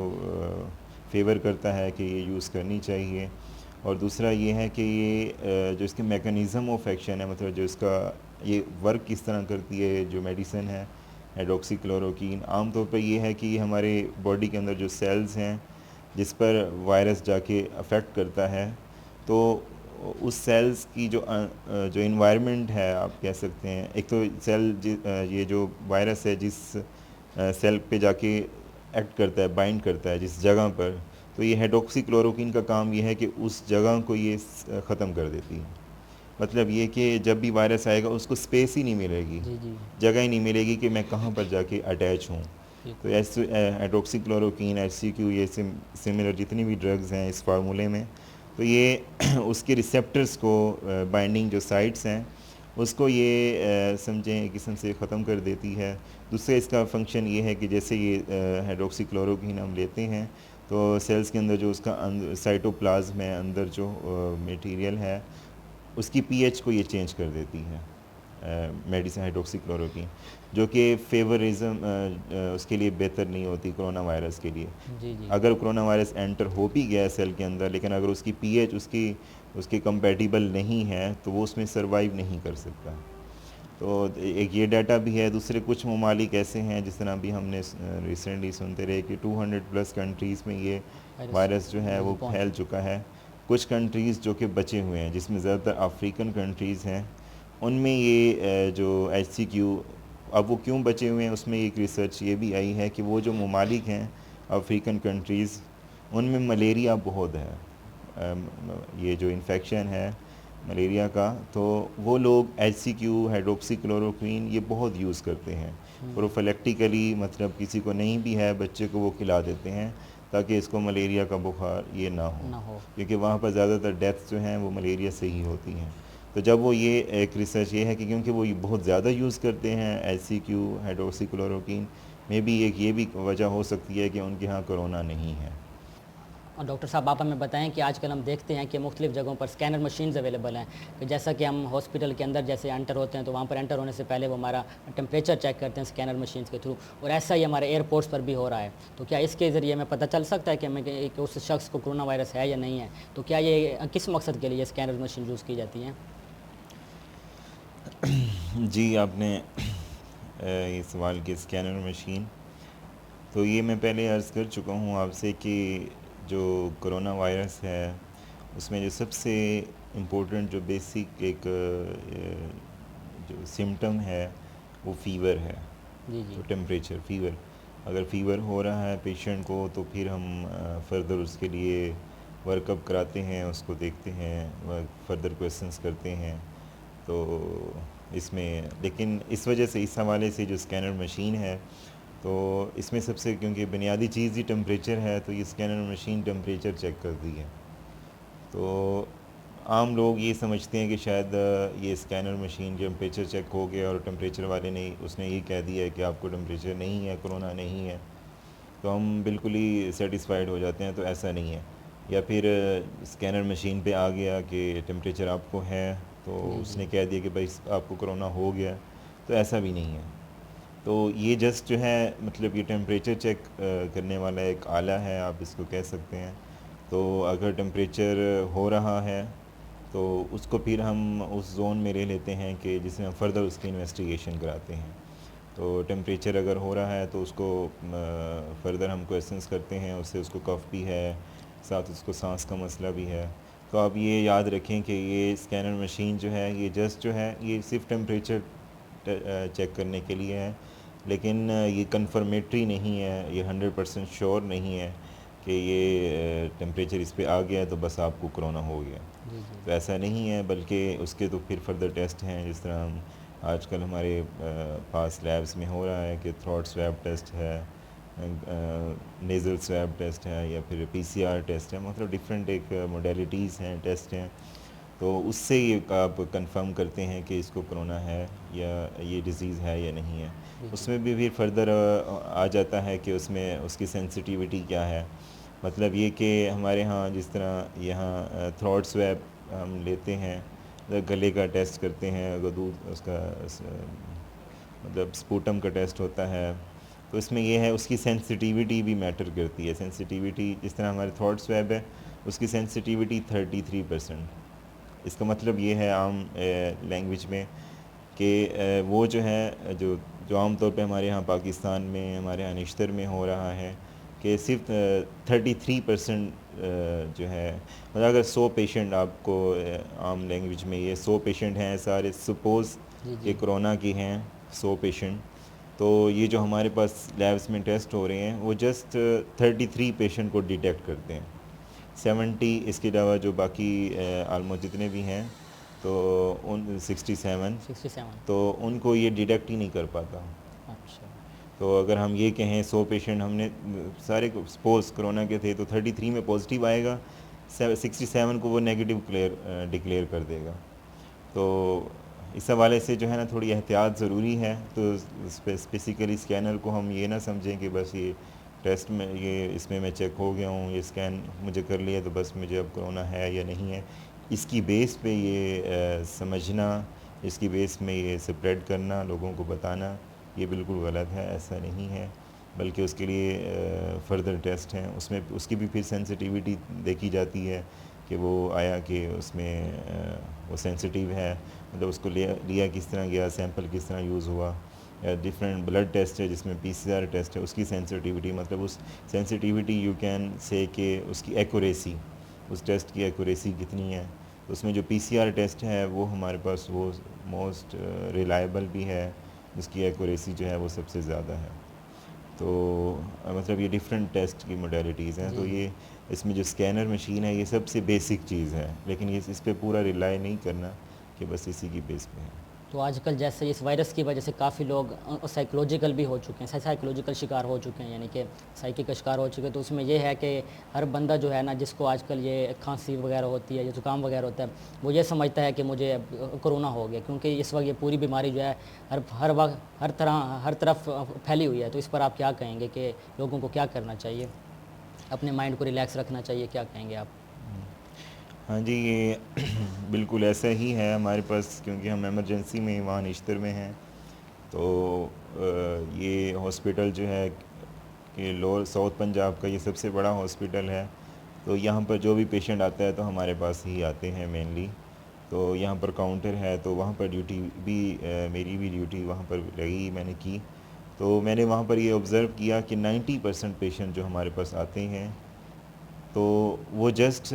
फेवर करता है कि ये यूज़ करनी चाहिए। और दूसरा ये है कि ये जो इसके मैकेनिज़्म ऑफ एक्शन है, मतलब जो इसका ये वर्क किस तरह करती है, जो मेडिसिन है हाइड्रोक्सीक्लोरोक्वीन, आम तौर पर ये है कि ये हमारे बॉडी के अंदर जो सेल्स हैं जिस पर वायरस जाके अफेक्ट करता है, तो उस सेल्स की जो इन्वायरमेंट है आप कह सकते हैं, एक तो ये जो वायरस है जिस सेल पे जाके एक्ट करता है, बाइंड करता है जिस जगह पर, तो ये हाइड्रोक्सीक्लोरोक्वीन का काम ये है कि उस जगह को ये ख़त्म कर देती है। मतलब ये कि जब भी वायरस आएगा उसको स्पेस ही नहीं मिलेगी, जी जी। जगह ही नहीं मिलेगी कि मैं कहाँ पर जाके अटैच हूँ। तो ऐसे हाइड्रोक्सीक्लोरोक्वीन, HCQ, ये सिमिलर जितनी भी ड्रग्स हैं इस फार्मूले में, तो ये उसके रिसेप्टर्स को बाइंडिंग जो साइट्स हैं उसको ये समझें एक किस्म से ख़त्म कर देती है। दूसरा इसका फंक्शन ये है कि जैसे ये हाइड्रोक्सीक्लोरोक्वीन हम लेते हैं तो सेल्स के अंदर जो उसका साइटोप्लाज्म है, अंदर जो मटेरियल है उसकी पीएच को ये चेंज कर देती है मेडिसिन हाइड्रोक्सीक्लोरोक्वीन, जो कि फेवरिज्म उसके लिए बेहतर नहीं होती कोरोना वायरस के लिए। जी जी। अगर कोरोना वायरस एंटर हो भी गया सेल के अंदर, लेकिन अगर उसकी पीएच उसके कंपैटिबल नहीं है तो वो उसमें सरवाइव नहीं कर सकता। तो एक ये डाटा भी है। दूसरे कुछ ममालिक ऐसे हैं जिस तरह भी हमने रिसेंटली सुनते रहे कि 200+ कंट्रीज़ में ये वायरस जो है वो फैल चुका है। कुछ कंट्रीज़ जो कि बचे हुए हैं जिसमें ज़्यादातर अफ्रीकन कंट्रीज़ हैं, उनमें ये जो HCQ, अब वो क्यों बचे हुए हैं उसमें एक रिसर्च ये भी आई है कि वो जो ममालिक हैं अफ्रीकन कंट्रीज़, उनमें मलेरिया बहुत है, ये जो इन्फेक्शन है मलेरिया का, तो वो लोग HCQ, हाइड्रोक्सीक्लोरोक्वीन ये बहुत यूज़ करते हैं प्रोफिलैक्टिकली, मतलब किसी को नहीं भी है बच्चे को वो खिला देते हैं ताकि इसको मलेरिया का बुखार ये ना हो, क्योंकि वहाँ पर ज़्यादातर डेथ्स जो हैं वो मलेरिया से ही होती हैं। तो जब वो ये एक रिसर्च ये है कि क्योंकि वो ये बहुत ज़्यादा यूज़ करते हैं HCQ, हाइड्रोक्सीक्लोरोक्वीन, में भी एक ये भी वजह हो सकती है कि उनके यहाँ कोरोना नहीं है। और डॉक्टर साहब आप हमें बताएं कि आजकल हम देखते हैं कि मुख्तलिफ़ जगहों पर स्कैनर मशीन्स अवेलेबल हैं, कि जैसा कि हम हॉस्पिटल के अंदर जैसे एंटर होते हैं तो वहाँ पर एंटर होने से पहले वो हमारा टेम्परेचर चेक करते हैं स्कैनर मशीन्स के थ्रू, और ऐसा ही हमारे एयरपोर्ट्स पर भी हो रहा है। तो क्या इसके ज़रिए हमें पता चल सकता है कि हमें कि उस शख्स को कोरोना वायरस है या नहीं है? तो क्या ये किस मकसद के लिए स्कैनर मशीन यूज़ की जाती हैं? जी, आपने ये सवाल किया स्कैनर मशीन, तो ये मैं पहले अर्ज़ कर चुका हूँ आपसे कि जो कोरोना वायरस है उसमें जो सबसे इम्पोर्टेंट जो बेसिक एक जो सिम्टम है वो फ़ीवर है। जी जी। तो टेम्परेचर, फ़ीवर, अगर फ़ीवर हो रहा है पेशेंट को तो फिर हम फर्दर उसके लिए वर्कअप कराते हैं, उसको देखते हैं, फर्दर क्वेश्चंस करते हैं। तो इसमें लेकिन इस वजह से, इस हवाले से जो स्कैनर मशीन है, तो इसमें सबसे क्योंकि बुनियादी चीज़ ही टेम्परेचर है, तो ये स्कैनर मशीन टेम्परेचर चेक करती है। तो आम लोग ये समझते हैं कि शायद ये स्कैनर मशीन टेम्परेचर चेक हो गया और टेम्परेचर वाले ने उसने ये कह दिया है कि आपको टेम्परेचर नहीं है, कोरोना नहीं है, तो हम बिल्कुल ही सेटिस्फाइड हो जाते हैं। तो ऐसा नहीं है। या फिर स्कैनर मशीन पे आ गया कि टेम्परेचर आपको है, तो उसने कह दिया कि भाई आपको कोरोना हो गया, तो ऐसा भी नहीं है। तो ये जस्ट जो है, मतलब ये टेम्परेचर चेक करने वाला एक आला है, आप इसको कह सकते हैं। तो अगर टेम्परेचर हो रहा है तो उसको फिर हम उस जोन में ले लेते हैं कि जिसमें हम फर्दर उसकी इन्वेस्टिगेशन कराते हैं। तो टेम्परेचर अगर हो रहा है तो उसको फर्दर हम क्वेश्चंस करते हैं उससे, उसको कफ भी है, साथ उसको सांस का मसला भी है। तो आप ये याद रखें कि ये स्कैनर मशीन जो है ये जस्ट जो है ये सिर्फ टेम्परेचर चेक करने के लिए है, लेकिन ये कन्फर्मेटरी नहीं है, ये 100% श्योर नहीं है कि ये टेम्परेचर इस पे आ गया है तो बस आपको कोरोना हो गया। जी जी। तो ऐसा नहीं है, बल्कि उसके तो फिर फर्दर टेस्ट हैं, जिस तरह हम आजकल हमारे पास लैब्स में हो रहा है कि थ्रोट स्वैब टेस्ट है, नेज़ल स्वैब टेस्ट है या फिर पीसीआर टेस्ट है, मतलब डिफरेंट एक मोडेलिटीज़ हैं, टेस्ट हैं। तो उससे ये आप कंफर्म करते हैं कि इसको कोरोना है या ये डिज़ीज़ है या नहीं है। उसमें भी फिर फर्दर आ जाता है कि उसमें उसकी सेंसिटिविटी क्या है। मतलब ये कि हमारे यहाँ जिस तरह यहाँ थ्रोट स्वैब हम लेते हैं, गले का टेस्ट करते हैं, अगर दूध उसका मतलब स्पूटम का टेस्ट होता है, तो इसमें ये है उसकी सेंसिटिविटी भी मैटर करती है। सेंसिटिविटी जिस तरह हमारे थ्रोट स्वैब है उसकी सेंसिटिविटी 33%। इसका मतलब ये है आम लैंग्वेज में कि वो जो है जो आम तौर पे हमारे यहाँ पाकिस्तान में, हमारे यहाँ निश्तर में हो रहा है कि सिर्फ 33% जो है, मतलब अगर 100 पेशेंट आपको आम लैंग्वेज में ये 100 पेशेंट हैं सारे, सपोज़ कि कोरोना की हैं 100 पेशेंट, तो ये जो हमारे पास लैब्स में टेस्ट हो रहे हैं वो जस्ट 33 पेशेंट को डिटेक्ट करते हैं। 70 इसके अलावा जो बाकी आलमोस्ट जितने भी हैं तो उन 67 तो उनको ये डिटेक्ट ही नहीं कर पाता। अच्छा। तो अगर हम ये कहें 100 पेशेंट हमने सारे को सपोज कोरोना के थे तो 33 में पॉजिटिव आएगा, 67 को वो नेगेटिव डिक्लेयर कर देगा। तो इस हवाले से जो है ना थोड़ी एहतियात ज़रूरी है। तो स्पेसिकली स्कैनर को हम ये ना समझें कि बस ये टेस्ट में ये इसमें मैं चेक हो गया हूँ, ये स्कैन मुझे कर लिया तो बस मुझे अब कोरोना है या नहीं है। इसकी बेस पे ये समझना, इसकी बेस में ये स्प्रेड करना, लोगों को बताना, ये बिल्कुल गलत है। ऐसा नहीं है, बल्कि उसके लिए फ़र्दर टेस्ट हैं, उसमें उसकी भी फिर सेंसिटिविटी देखी जाती है कि वो आया कि उसमें वो सेंसिटिव है, मतलब उसको लिया किस तरह गया, सैंपल किस तरह यूज़ हुआ। या डिफरेंट ब्लड टेस्ट है जिसमें पीसीआर टेस्ट है, उसकी सेंसिटिविटी, मतलब उस सेंसिटिविटी यू कैन से कि उसकी एक्यूरेसी, उस टेस्ट की एक्यूरेसी कितनी है। तो उसमें जो पीसीआर टेस्ट है वो हमारे पास वो मोस्ट रिलायबल भी है, उसकी एक्यूरेसी जो है वो सबसे ज़्यादा है। तो मतलब ये डिफरेंट टेस्ट की मोडेलिटीज़ हैं। तो ये इसमें जो स्कैनर मशीन है ये सबसे बेसिक चीज़ है, लेकिन ये इस पे पूरा रिलाई नहीं करना कि बस इसी की बेस पे है। तो आजकल जैसे इस वायरस की वजह से काफ़ी लोग साइकोलॉजिकल भी हो चुके हैं, साइकोलॉजिकल शिकार हो चुके हैं, यानी कि साइकी का शिकार हो चुके हैं। तो उसमें ये है कि हर बंदा जो है ना, जिसको आजकल ये खांसी वगैरह होती है या ज़ुकाम वगैरह होता है, वो ये समझता है कि मुझे अब कोरोना हो गया, क्योंकि इस वक्त ये पूरी बीमारी जो है हर वक्त हर तरफ फैली हुई है। तो इस पर आप क्या कहेंगे कि लोगों को क्या करना चाहिए, अपने माइंड को रिलैक्स रखना चाहिए, क्या कहेंगे आप? हाँ जी, ये बिल्कुल ऐसा ही है हमारे पास, क्योंकि हम इमरजेंसी में वहाँ निश्तर में हैं। तो ये हॉस्पिटल जो है कि लोअर साउथ पंजाब का ये सबसे बड़ा हॉस्पिटल है। तो यहाँ पर जो भी पेशेंट आता है तो हमारे पास ही आते हैं मेनली। तो यहाँ पर काउंटर है, तो वहाँ पर ड्यूटी भी मेरी भी ड्यूटी वहाँ पर लगी, मैंने की। तो मैंने वहाँ पर ये ऑब्ज़र्व किया कि 90% पेशेंट जो हमारे पास आते हैं तो वो जस्ट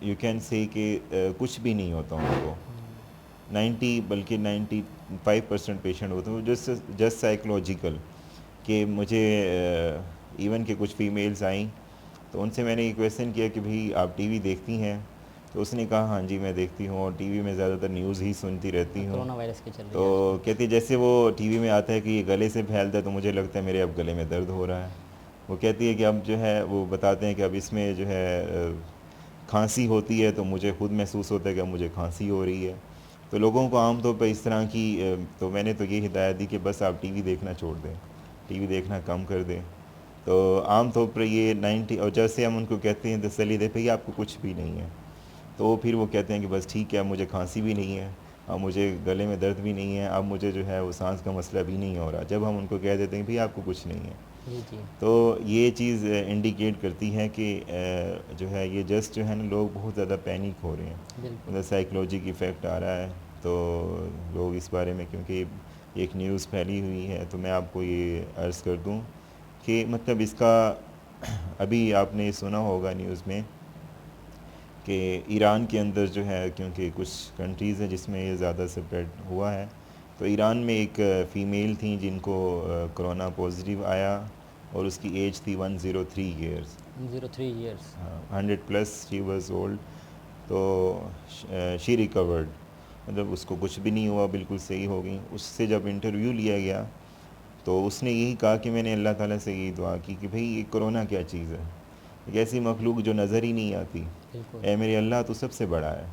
यू कैन से कि कुछ भी नहीं होता उनको, 90 बल्कि 95% पेशेंट होते हैं वो जस्ट साइकोलॉजिकल कि मुझे इवन के कुछ फ़ीमेल्स आई तो उनसे मैंने ये क्वेश्चन किया कि भाई आप टीवी देखती हैं, तो उसने कहा हाँ जी मैं देखती हूँ और टीवी में ज़्यादातर न्यूज़ ही सुनती रहती हूँ। कोरोना वायरस की चल रही है तो आजकल। कहती जैसे वो टीवी में आता है कि ये गले से फैलता है तो मुझे लगता है मेरे अब गले में दर्द हो रहा है। वो कहती है कि अब जो है वो बताते हैं कि अब इसमें जो है खांसी होती है तो मुझे खुद महसूस होता है कि अब मुझे खांसी हो रही है। तो लोगों को आम तौर पर इस तरह की तो मैंने तो ये हिदायत दी कि बस आप टीवी देखना छोड़ दें, टीवी देखना कम कर दें। तो आम तौर पर ये 90 और जैसे हम उनको कहते हैं तसल्ली देते हैं कि आपको कुछ भी नहीं है, तो फिर वो कहते हैं कि बस ठीक है, अब मुझे खांसी भी नहीं है, अब मुझे गले में दर्द भी नहीं है, अब मुझे जो है वो सांस का मसला भी नहीं हो रहा, जब हम उनको कह देते हैं भाई आपको कुछ नहीं है। जी जी। तो ये चीज़ इंडिकेट करती है कि जो है ये जस्ट जो है ना लोग बहुत ज़्यादा पैनिक हो रहे हैं, बिल्कुल। मतलब साइकोलॉजिक इफ़ेक्ट आ रहा है। तो लोग इस बारे में, क्योंकि एक न्यूज़ फैली हुई है, तो मैं आपको ये अर्ज़ कर दूं कि मतलब इसका अभी आपने सुना होगा न्यूज़ में कि ईरान के अंदर जो है, क्योंकि कुछ कंट्रीज़ हैं जिसमें ये ज़्यादा स्प्रेड हुआ है, तो ईरान में एक फ़ीमेल थी जिनको कोरोना पॉजिटिव आया और उसकी एज थी 103 years, 03 years. 100 plus she was old. तो शी रिकवर्ड, मतलब उसको कुछ भी नहीं हुआ, बिल्कुल सही हो गई। उससे जब इंटरव्यू लिया गया तो उसने यही कहा कि मैंने अल्लाह ताला से यही दुआ की कि भाई ये कोरोना क्या चीज़ है, एक ऐसी मखलूक जो नज़र ही नहीं आती। बिल्कुल। ए मेरे अल्लाह तू सबसे बड़ा है,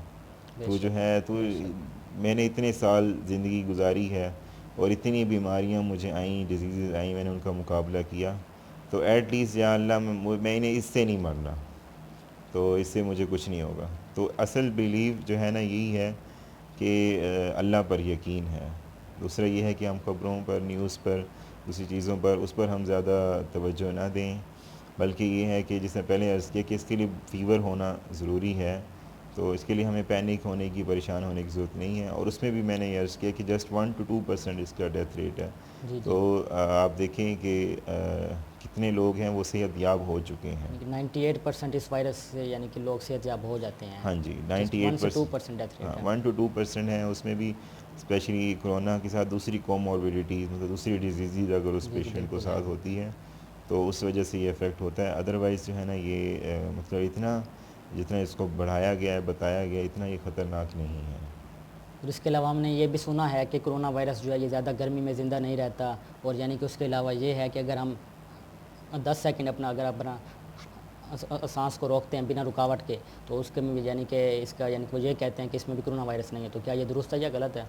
तू जो बेशक। है तू, बेशक। मैंने इतने साल ज़िंदगी गुजारी है और इतनी बीमारियां मुझे आईं, डिजीज़ आई, मैंने उनका मुकाबला किया, तो एट लीस्ट या अल्लाह मैंने इससे नहीं मरना, तो इससे मुझे कुछ नहीं होगा। तो असल बिलीव जो है ना यही है कि अल्लाह पर यकीन है। दूसरा ये है कि हम ख़बरों पर, न्यूज़ पर, दूसरी चीज़ों पर, उस पर हम ज़्यादा तवज्जो ना दें, बल्कि ये है कि जिसने पहले अर्ज़ किया कि इसके लिए फ़ीवर होना ज़रूरी है, तो इसके लिए हमें पैनिक होने की, परेशान होने की ज़रूरत नहीं है। और उसमें भी मैंने ये अर्ज़ किया कि जस्ट 1 to 2% इसका डेथ रेट है। जी, जी। तो आप देखें कि कितने लोग हैं वो सेहतयाब हो चुके हैं। यानी कि 98% इस वायरस से यानी कि लोग सेहतयाब हो जाते हैं। हाँ जी, जस्ट 1 से 98%। 2% डेथ हाँ, रेट है। 1 to 2% है, उसमें भी स्पेशली कोरोना के साथ दूसरी कोमॉर्बिडिटीज़, मतलब दूसरी डिजीज़ अगर उस जी, जी, पेशेंट को बिल्कुल है। साथ होती है, तो उस वजह से ये इफ़ेक्ट होता है। अदरवाइज़ जो है ना ये मतलब इतना, जितना इसको बढ़ाया गया है, बताया गया है, इतना ये ख़तरनाक नहीं है। और इसके अलावा हमने ये भी सुना है कि कोरोना वायरस जो है ये ज़्यादा गर्मी में ज़िंदा नहीं रहता, और यानी कि उसके अलावा ये है कि अगर हम 10 सेकंड अपना सांस को रोकते हैं बिना रुकावट के, तो उसके में भी यानी कि इसका यानी कि वो ये कहते हैं कि इसमें भी कोरोना वायरस नहीं है। तो क्या ये दुरुस्त है या गलत है?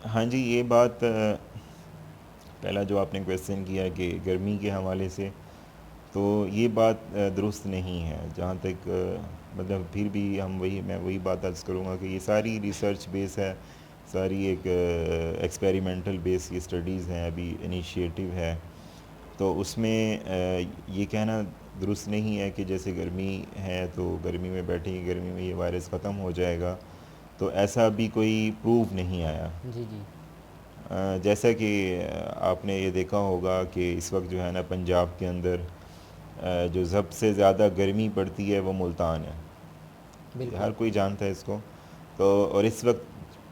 हाँ जी, ये बात पहला जो आपने क्वेश्चन किया कि गर्मी के हवाले से, तो ये बात दुरुस्त नहीं है। जहाँ तक मतलब फिर भी मैं वही बात अर्ज़ करूँगा कि ये सारी रिसर्च बेस है, सारी एक एक्सपेरिमेंटल बेस की स्टडीज़ हैं, अभी इनिशिएटिव है। तो उसमें ये कहना दुरुस्त नहीं है कि जैसे गर्मी है तो गर्मी में बैठेंगे, गर्मी में ये वायरस ख़त्म हो जाएगा, तो ऐसा भी कोई प्रूव नहीं आया। जी, जी। जैसा कि आपने ये देखा होगा कि इस वक्त जो है ना पंजाब के अंदर जो सबसे ज़्यादा गर्मी पड़ती है वो मुल्तान है, बिल्कुल। हर कोई जानता है इसको। तो और इस वक्त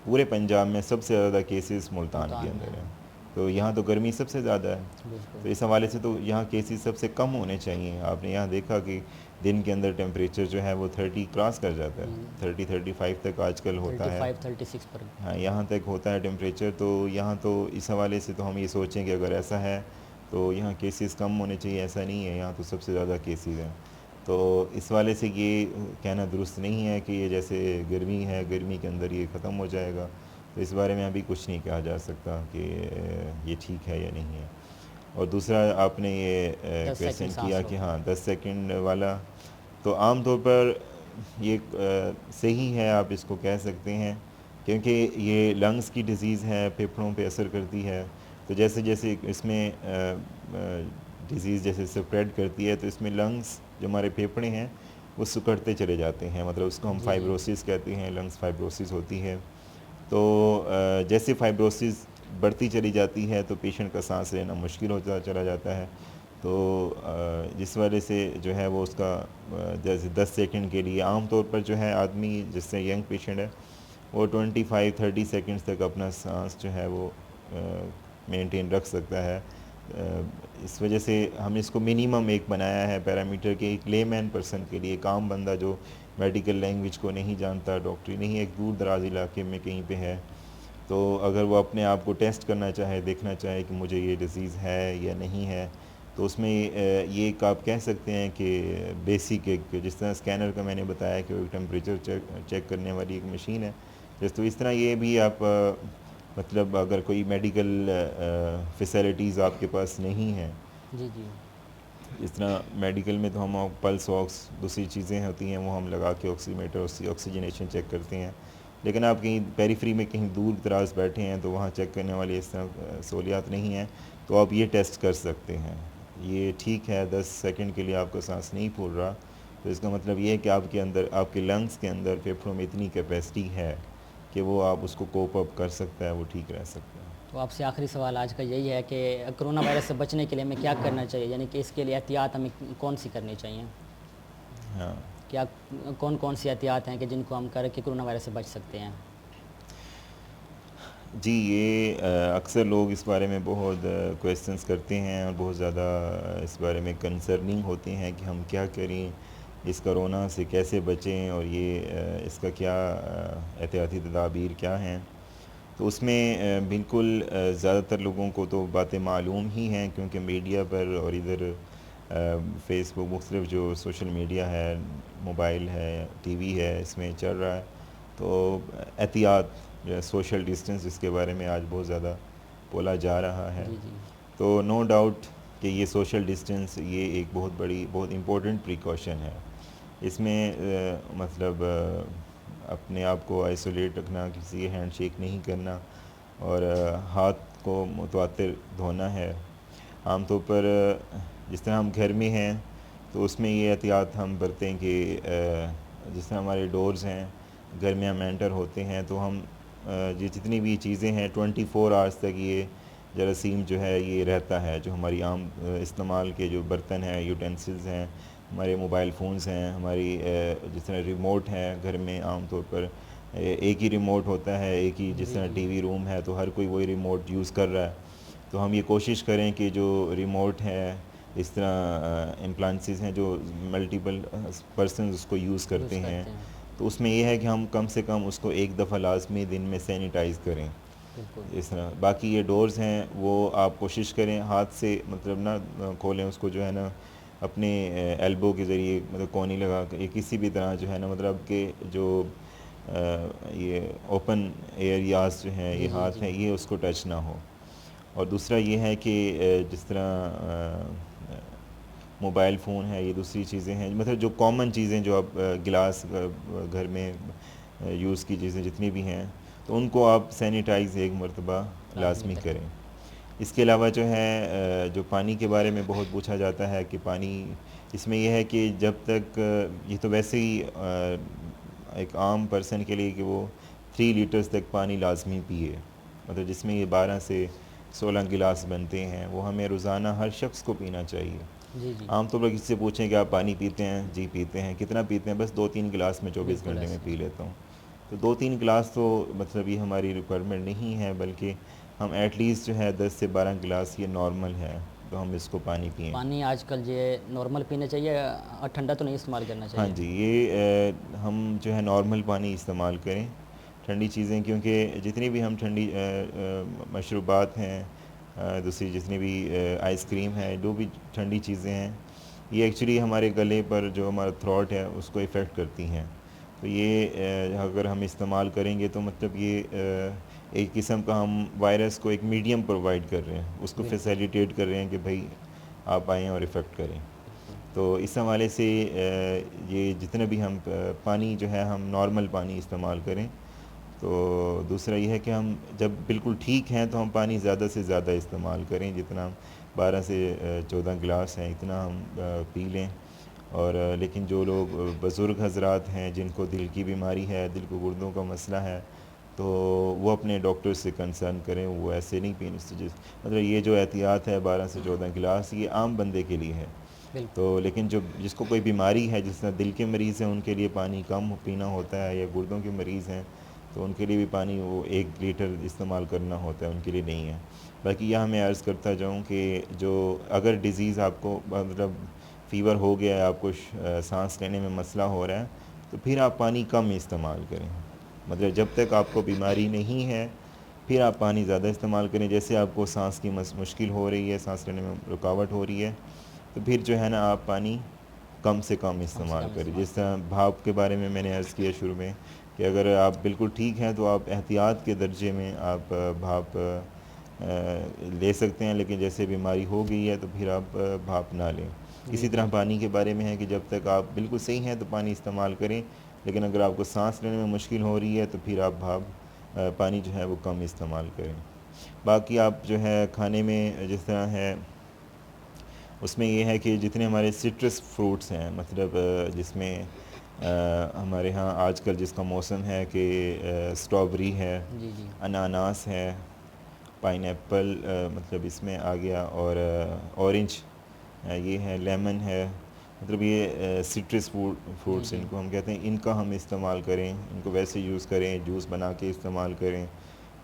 पूरे पंजाब में सबसे ज़्यादा केसेस मुल्तान के मुल्तान में अंदर है। हैं, तो यहाँ तो गर्मी सबसे ज़्यादा है। बिल्कुल। तो इस हवाले से तो यहाँ केसेस सबसे कम होने चाहिए। आपने यहाँ देखा कि दिन के अंदर टेम्परेचर जो है वो 30 क्रॉस कर जाता है, 30-35 तक आजकल होता है। 35-36 पर। हाँ, यहाँ तक होता है टेम्परेचर। तो यहाँ तो इस हवाले से तो हम ये सोचें कि अगर ऐसा है तो यहाँ केसेस कम होने चाहिए, ऐसा नहीं है, यहाँ तो सबसे ज़्यादा केसेस हैं। तो इस वाले से ये कहना दुरुस्त नहीं है कि ये जैसे गर्मी है, गर्मी के अंदर ये ख़त्म हो जाएगा, तो इस बारे में अभी कुछ नहीं कहा जा सकता कि ये ठीक है या नहीं है। और दूसरा आपने ये 10 क्वेश्चन सेकंड सांस किया कि रोकना। हाँ 10 सेकंड वाला, तो आम तौर पर ये सही है, आप इसको कह सकते हैं, क्योंकि ये लंग्स की डिज़ीज़ है, फेफड़ों पे असर करती है। तो जैसे जैसे इसमें डिज़ीज़ जैसे स्प्रेड करती है, तो इसमें लंग्स जो हमारे फेफड़े हैं वो सिकुड़ते चले जाते हैं, मतलब उसको हम जी, जी। फाइब्रोसिस कहते हैं, लंग्स फाइब्रोसिस होती है। तो जैसे फाइब्रोसिस बढ़ती चली जाती है तो पेशेंट का सांस लेना मुश्किल होता चला जाता है। तो जिस वजह से जो है वो उसका जैसे 10 सेकंड के लिए आम तौर पर जो है आदमी, जिससे यंग पेशेंट है, वो 25-30 सेकंड्स तक अपना सांस जो है वो मेंटेन रख सकता है। इस वजह से हम इसको मिनिमम एक बनाया है पैरामीटर के, एक लेमैन पर्सन के लिए, एक आम बंदा जो मेडिकल लैंग्वेज को नहीं जानता, डॉक्टरी नहीं, एक दूर दराज इलाके में कहीं पे है, तो अगर वो अपने आप को टेस्ट करना चाहे, देखना चाहे कि मुझे ये डिज़ीज़ है या नहीं है, तो उसमें ये एक आप कह सकते हैं कि बेसिक एक, जिस तरह स्कैनर का मैंने बताया कि वो टेम्परेचर चेक करने वाली एक मशीन है, जैसे तो इस तरह ये भी आप मतलब अगर कोई मेडिकल फैसिलिटीज़ आपके पास नहीं हैं, जी, जी। इस तरह मेडिकल में तो हम पल्स ऑक्स, दूसरी चीज़ें होती हैं वो हम लगा के ऑक्सीमीटर, ऑक्सीजनेशन चेक करते हैं, लेकिन आप कहीं पेरीफ्री में कहीं दूर दराज बैठे हैं तो वहाँ चेक करने वाली इस तरह सहूलियात नहीं हैं, तो आप ये टेस्ट कर सकते हैं। ये ठीक है, 10 सेकंड के लिए आपका सांस नहीं फूल रहा, तो इसका मतलब ये है कि आपके अंदर, आपके लंग्स के अंदर, फेफड़ों में इतनी कैपेसिटी है कि वो आप उसको कोप अप कर सकता है, वो ठीक रह सकता है। तो आपसे आखिरी सवाल आज का यही है कि कोरोना वायरस से बचने के लिए हमें क्या करना चाहिए, यानी कि इसके लिए एहतियात हमें कौन सी करनी चाहिए? हाँ क्या कौन कौन सी एहतियात हैं कि जिनको हम करके कोरोना वायरस से बच सकते हैं? जी, ये अक्सर लोग इस बारे में बहुत क्वेश्चंस करते हैं और बहुत ज़्यादा इस बारे में कंसर्निंग होते हैं कि हम क्या करें, इस कोरोना से कैसे बचें, और ये इसका क्या एहतियाती तदाबीर क्या हैं। तो उसमें बिल्कुल ज़्यादातर लोगों को तो बातें मालूम ही हैं, क्योंकि मीडिया पर और इधर फ़ेसबुक मुख्तलिफ़ जो सोशल मीडिया है, मोबाइल है, टीवी है, इसमें चल रहा है। तो एहतियात या सोशल डिस्टेंस जिसके बारे में आज बहुत ज़्यादा बोला जा रहा है, जी जी तो नो डाउट कि ये सोशल डिस्टेंस ये एक बहुत बड़ी बहुत इम्पोर्टेंट प्रिकॉशन है। इसमें मतलब अपने आप को आइसोलेट रखना, किसी के हैंड शेक नहीं करना और हाथ को मुतवातिर धोना है। आमतौर पर जिस तरह हम घर में हैं तो उसमें ये एहतियात हम बरतें कि जिस तरह हमारे डोर्स हैं, घर में हम एंटर होते हैं तो हम ये जितनी भी चीज़ें हैं 24 आवर्स तक ये जरासीम जो है ये रहता है। जो हमारी आम इस्तेमाल के जो बर्तन हैं, यूटेंसिल्स हैं, हमारे मोबाइल फ़ोन्स हैं, हमारी जिस तरह रिमोट है घर में आम तौर पर एक ही रिमोट होता है, एक ही जिस जी तरह जी टीवी रूम है तो हर कोई वही रिमोट यूज़ कर रहा है। तो हम ये कोशिश करें कि जो रिमोट है, इस तरह अप्लायंसेस हैं जो मल्टीपल पर्सन उसको यूज़ करते यूज़ हैं, करते हैं। तो उसमें ये है कि हम कम से कम उसको एक दफ़ा लाज़मी दिन में सैनिटाइज़ करें। बिल्कुल इस तरह बाकी ये डोर्स हैं वो आप कोशिश करें हाथ से मतलब ना खोलें उसको, जो है ना अपने एल्बो के ज़रिए मतलब कोनी लगा के, किसी भी तरह जो है ना मतलब कि जो ये ओपन एरियाज जो हैं, ये जी जी हाथ जी हैं, ये उसको टच ना हो। और दूसरा ये है कि जिस तरह मोबाइल फ़ोन है, ये दूसरी चीज़ें हैं मतलब जो कॉमन चीज़ें जो आप गिलास घर में यूज़ की चीज़ें जितनी भी हैं, तो उनको आप सैनिटाइज़ एक मरतबा लाजमी लाज़मी करें। करें। इसके अलावा जो है जो पानी के बारे में बहुत पूछा जाता है कि पानी, इसमें यह है कि जब तक ये तो वैसे ही एक आम पर्सन के लिए कि वो 3 लीटर्स तक पानी लाज़मी पिए, मतलब जिसमें ये 12 से 16 गिलास बनते हैं, वो हमें रोज़ाना हर शख्स को पीना चाहिए। जी जी आम तौर पर किसी से पूछें कि आप पानी पीते हैं? जी पीते हैं। कितना पीते हैं? बस 2-3 गिलास मैं 24 बिल्कुल घंटे में ऐसे पी लेता हूँ। तो 2-3 गिलास तो मतलब ये हमारी रिक्वायरमेंट नहीं है, बल्कि हम एटलीस्ट जो है 10 से 12 गिलास ये नॉर्मल है, तो हम इसको पानी पिएँ। पानी आजकल ये नॉर्मल पीना चाहिए, ठंडा तो नहीं इस्तेमाल करना हाँ चाहिए। जी, ये हम जो है नॉर्मल पानी इस्तेमाल करें। ठंडी चीज़ें, क्योंकि जितनी भी हम ठंडी मशरूबात हैं, दूसरी जितनी भी आइसक्रीम है, जो भी ठंडी चीज़ें हैं, ये एक्चुअली हमारे गले पर जो हमारा थ्रोट है उसको इफ़ेक्ट करती हैं। तो ये अगर हम इस्तेमाल करेंगे तो मतलब ये एक किस्म का हम वायरस को एक मीडियम प्रोवाइड कर रहे हैं, उसको बिल्कुल फैसिलिटेट कर रहे हैं कि भाई आप आएँ और इफ़ेक्ट करें। बिल्कुल तो इस हवाले से ये जितने भी हम पानी जो है हम नॉर्मल पानी इस्तेमाल करें। तो दूसरा ये है कि हम जब बिल्कुल ठीक हैं तो हम पानी ज़्यादा से ज़्यादा इस्तेमाल करें, जितना 12 से 14 गिलास हैं इतना हम पी लें। और लेकिन जो लोग बुज़ुर्ग हज़रात हैं जिनको दिल की बीमारी है, दिल को गुर्दों का मसला है, तो वो अपने डॉक्टर से कंसर्न करें, वो ऐसे नहीं पीने से मतलब ये जो एहतियात है 12 से 14 गिलास ये आम बंदे के लिए है। बिल्कुल तो लेकिन जो जिसको कोई बीमारी है, जिस तरह दिल के मरीज़ हैं उनके लिए पानी कम पीना होता है, या गुर्दों के मरीज़ हैं तो उनके लिए भी पानी वो 1 लीटर इस्तेमाल करना होता है, उनके लिए नहीं है। बाकी यह मैं अर्ज़ करता जाऊँ कि जो अगर डिज़ीज़ आपको मतलब फ़ीवर हो गया है, आपको सांस लेने में मसला हो रहा है, तो फिर आप पानी कम इस्तेमाल करें। मतलब जब तक आपको बीमारी नहीं है फिर आप पानी ज़्यादा इस्तेमाल करें। जैसे आपको सांस की मुश्किल हो रही है, सांस लेने में रुकावट हो रही है, तो फिर जो है ना आप पानी कम से कम कम से इस्तेमाल कम करें। इस्तेमाल जिस करें। तरह भाप के बारे में मैंने अर्ज़ किया शुरू में कि अगर आप बिल्कुल ठीक हैं तो आप एहतियात के दर्जे में आप भाप ले सकते हैं, लेकिन जैसे बीमारी हो गई है तो फिर आप भाप ना लें। जी इसी जी तरह पानी के बारे में है कि जब तक आप बिल्कुल सही हैं तो पानी इस्तेमाल करें, लेकिन अगर आपको सांस लेने में मुश्किल हो रही है तो फिर आप भाप पानी जो है वो कम इस्तेमाल करें। बाकी आप जो है खाने में जिस तरह है उसमें ये है कि जितने हमारे सिट्रस फ्रूट्स हैं, मतलब जिसमें हमारे यहाँ आजकल जिसका मौसम है कि स्ट्रॉबेरी है, जी जी अनानास है, पाइनएप्पल मतलब इसमें आ गया, और ऑरेंज ये है, लेमन है, मतलब ये सिट्रस जी फ्रूट्स जी इनको हम कहते हैं, इनका हम इस्तेमाल करें, इनको वैसे यूज़ करें, जूस बना के इस्तेमाल करें।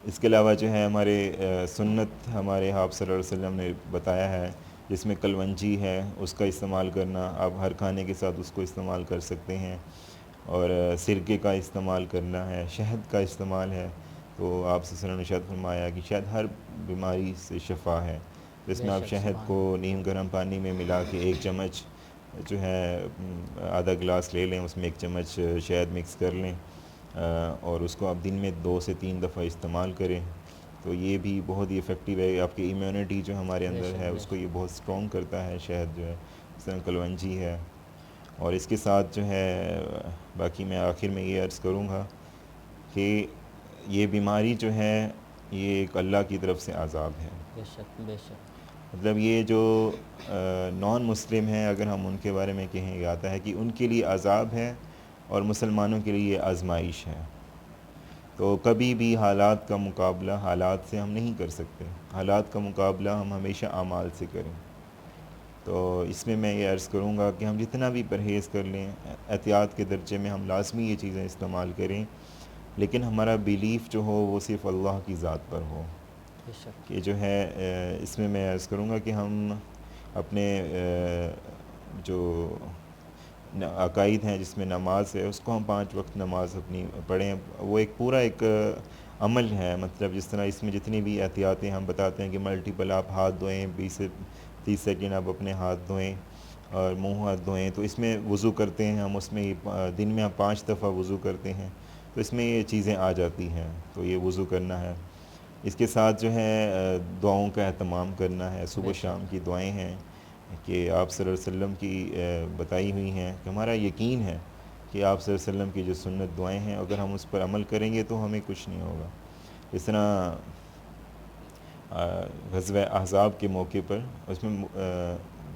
इसके अलावा जो है हमारे सुन्नत हमारे आप सल्लल्लाहु अलैहि वसल्लम ने बताया है, जिसमें कलवंजी है उसका इस्तेमाल करना, आप हर खाने के साथ उसको इस्तेमाल कर सकते हैं। और सिरके का इस्तेमाल करना है, शहद का इस्तेमाल है। तो आप सल्लल्लाहु अलैहि वसल्लम ने शायद फरमाया कि शायद हर बीमारी से शफा है। तो इसमें आप बेशक, शहद सुभान को अल्लाह। नीम गर्म पानी में मिला के 1 चम्मच जो है आधा गिलास ले लें, उसमें 1 चम्मच शहद मिक्स कर लें और उसको आप दिन में 2 से 3 दफ़ा इस्तेमाल करें। तो ये भी बहुत ही इफ़ेक्टिव है, आपकी इम्यूनिटी जो हमारे अंदर बेशक, है उसको बेशक। ये बहुत स्ट्रॉन्ग करता है शहद जो है, इस तरह कलवंजी है। और इसके साथ जो है बाकी मैं आखिर में ये अर्ज़ करूँगा कि ये बीमारी जो है ये एक अल्लाह की तरफ से अज़ाब है। बेशक, बेशक। मतलब ये जो नॉन मुस्लिम हैं, अगर हम उनके बारे में कहें, ये आता है कि उनके लिए अज़ाब है और मुसलमानों के लिए ये आज़माइश है। तो कभी भी हालात का मुकाबला हालात से हम नहीं कर सकते, हालात का मुकाबला हम हमेशा आमाल से करें। तो इसमें मैं ये अर्ज़ करूँगा कि हम जितना भी परहेज़ कर लें, एहतियात के दर्जे में हम लाज़मी ये चीज़ें इस्तेमाल करें, लेकिन हमारा बिलीफ़ जो हो वो सिर्फ़ अल्लाह की ज़ात पर हो। बेशक। कि जो है इसमें मैं अर्ज़ करूँगा कि हम अपने जो अकायद हैं जिसमें नमाज है उसको हम 5 वक्त नमाज अपनी पढ़ें। वो एक पूरा एक अमल है, मतलब जिस तरह इसमें जितनी भी एहतियातें हम बताते हैं कि मल्टीपल आप हाथ धोएँ, 20 से 30 सेकंड आप अपने हाथ धोएँ और मुँह हाथ धोएँ। तो इसमें वज़ू करते हैं हम, उसमें दिन में आप 5 दफ़ा वज़ू करते हैं, तो इसमें ये चीज़ें आ जाती हैं। तो ये वज़ू करना है। इसके साथ जो है दुआओं का एहतमाम करना है, सुबह बेशक। शाम की दुआएं हैं कि आप सल्लल्लाहु अलैहि वसल्लम की बताई हुई हैं, कि हमारा यकीन है कि आप सल्लल्लाहु अलैहि वसल्लम की जो सुन्नत दुआएं हैं अगर हम उस पर अमल करेंगे तो हमें कुछ नहीं होगा। इस तरह ग़ज़वा अहज़ाब के मौके पर उसमें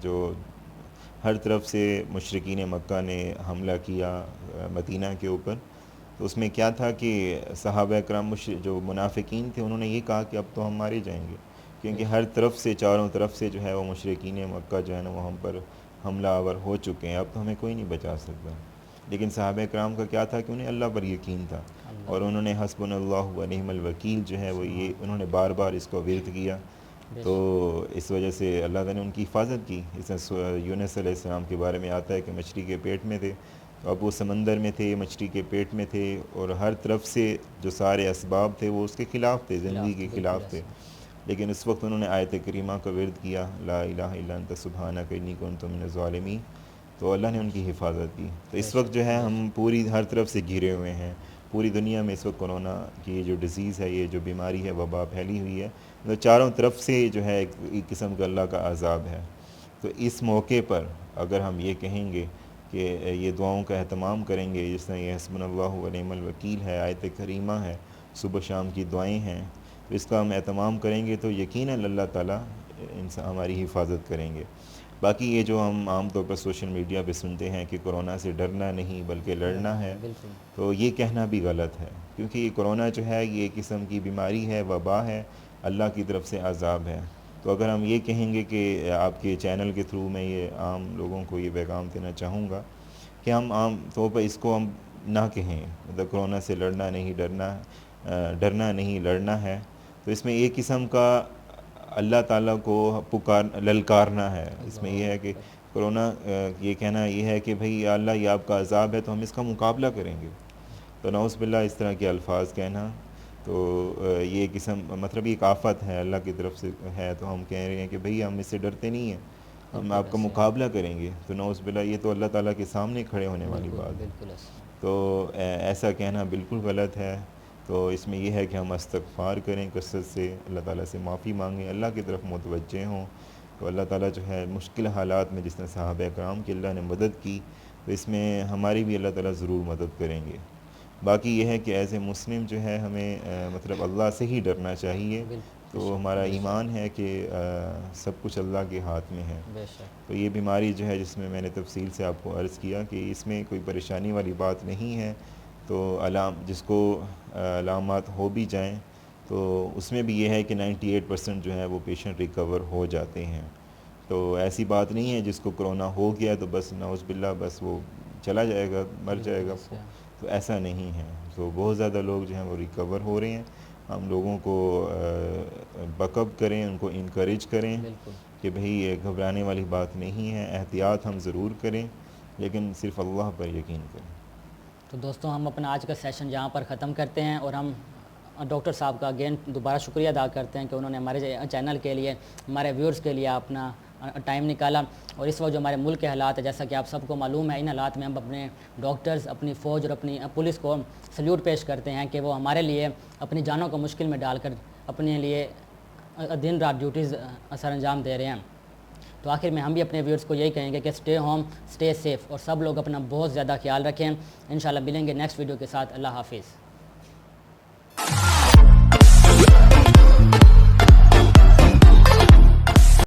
जो हर तरफ से मुशरिकीन मक्का ने हमला किया मदीना के ऊपर, तो उसमें क्या था कि सहाबा कराम जो मुनाफिकीन थे उन्होंने ये कहा कि अब तो हम मारे जाएंगे, क्योंकि हर बेशक। तरफ से चारों तरफ से जो है वो मुशरिकीन मक्का जो है ना वो हम पर हमला आवर हो चुके हैं, अब तो हमें कोई नहीं बचा सकता। लेकिन सहाबा कराम का क्या था कि उन्हें अल्लाह पर यकीन था अल्लाह। और उन्होंने हस्बुनल्लाहु व निअमल वकील जो है वो ये सुभान। उन्होंने बार बार इसको विर्द किया। तो बेशक। इस वजह से अल्लाह ताला ने उनकी हिफाजत की। इस यूनुस अलैहिस्सलाम के बारे में आता है कि मछली के पेट में थे, तो अब वो समंदर में थे, मछली के पेट में थे और हर तरफ से जो सारे असबाब थे वो उसके ख़िलाफ़ थे, ज़िंदगी खिलाफ के थे, बिल्कुल ख़िलाफ़ थे। ऐसा। लेकिन उस वक्त उन्होंने आयत करीमा का विर्द किया, ला इलाहा इल्ला अंत सुब्हानक इन्नी कुन्तु मिनज़ ज़ालिमीन, तो अल्लाह ने उनकी हिफाजत की। तो इस वक्त बेशक, जो है हम बेशक। पूरी हर तरफ से घिरे हुए हैं। पूरी दुनिया में इस वक्त कोरोना की ये जो डिज़ीज़ है, ये जो बीमारी है, वबा फैली हुई है, तो चारों तरफ से जो है एक किस्म का अल्लाह का अज़ाब है। तो इस मौके पर अगर हम ये कहेंगे कि ये दुआओं का एहतमाम करेंगे, जिस तरह ये हस्बुनल्लाहु व निअमल वकील है, आयत करीमा है, सुबह शाम की दुआएं हैं, तो इसका हम एहतमाम करेंगे तो यकीनन अल्लाह ताला हमारी हिफाजत करेंगे। बाकी ये जो हम आम तौर पर सोशल मीडिया पे सुनते हैं कि कोरोना से डरना नहीं बल्कि लड़ना लड़ना है, है, बिल्कुल। तो ये कहना भी गलत है, क्योंकि ये कोरोना जो है ये एक किस्म की बीमारी है, वबा है, अल्लाह की तरफ से अज़ाब है। तो अगर हम ये कहेंगे कि आपके चैनल के थ्रू मैं ये आम लोगों को ये पैगाम देना चाहूँगा कि हम आम तौर पर इसको हम ना कहें, मतलब कोरोना से लड़ना नहीं डरना, डरना नहीं लड़ना है। तो इसमें एक किस्म का अल्लाह ताला को ललकारना है। इसमें अल्लाहु यह है कि अकबर। कोरोना ये कहना ये है कि भाई या अल्लाह ये आपका अज़ाब है तो हम इसका मुकाबला करेंगे। तो नऊज़ बिल्लाह इस तरह के अल्फाज कहना, तो ये किस्म मतलब ये एक आफ़त है अल्लाह की तरफ से है, तो हम कह रहे हैं कि भाई हम इससे डरते नहीं हैं, हम बिल्कुल आपका ऐसे है। मुकाबला करेंगे। तो नऊज़ बिल्लाह ये तो अल्लाह ताला के सामने खड़े होने वाली बिल्कुल, बात है। बिल्कुल ऐसे। तो ऐसा कहना बिल्कुल गलत है। तो इसमें यह है कि हम इस्तग़फ़ार करें कसरत से, अल्लाह ताला से माफ़ी मांगें, अल्लाह की तरफ मुतवज्जे हों। तो अल्लाह ताला जो है मुश्किल हालात में जिस तरह सहाबा कराम की अल्लाह ने मदद की, तो इसमें हमारी भी अल्लाह ताला ज़रूर मदद करेंगे। बाकी यह है कि एज़ ए मुस्लिम जो है हमें मतलब अल्लाह से ही डरना चाहिए। बिल्कुल। तो बेशक, हमारा बेशक। ईमान है कि सब कुछ अल्लाह के हाथ में है। बेशक। तो ये बीमारी जो है जिसमें मैंने तफ़सील से आपको अर्ज़ किया कि इसमें कोई परेशानी वाली बात नहीं है। तो जिसको अलामात हो भी जाएँ तो उसमें भी ये है कि 98% जो है वो पेशेंट रिकवर हो जाते हैं। तो ऐसी बात नहीं है जिसको कोरोना हो गया तो बस नऊज़ बिल्लाह बस वो चला जाएगा, मर बिल्कुल जाएगा ऐसे वो, है। तो ऐसा नहीं है। तो बहुत ज़्यादा लोग जो हैं वो रिकवर हो रहे हैं। हम लोगों को बकअप करें, उनको इनकरेज करें बिल्कुल। कि भई ये घबराने वाली बात नहीं है, एहतियात हम ज़रूर करें, लेकिन सिर्फ़ अल्लाह पर यकीन करें। तो दोस्तों हम अपना आज का सेशन यहाँ पर ख़त्म करते हैं और हम डॉक्टर साहब का अगेन दोबारा शुक्रिया अदा करते हैं कि उन्होंने हमारे चैनल के लिए, हमारे व्यूअर्स के लिए अपना टाइम निकाला। और इस वक्त जो हमारे मुल्क के हालात है, जैसा कि आप सबको मालूम है, इन हालात में हम अपने डॉक्टर्स, अपनी फ़ौज और अपनी पुलिस को सल्यूट पेश करते हैं कि वो हमारे लिए अपनी जानों को मुश्किल में डालकर अपने लिए दिन रात ड्यूटीज़ सर अंजाम दे रहे हैं। तो आखिर में हम भी अपने व्यूअर्स को यही कहेंगे कि स्टे होम, स्टे सेफ़ और सब लोग अपना बहुत ज़्यादा ख्याल रखें। इंशाल्लाह मिलेंगे नेक्स्ट वीडियो के साथ। अल्लाह हाफिज़।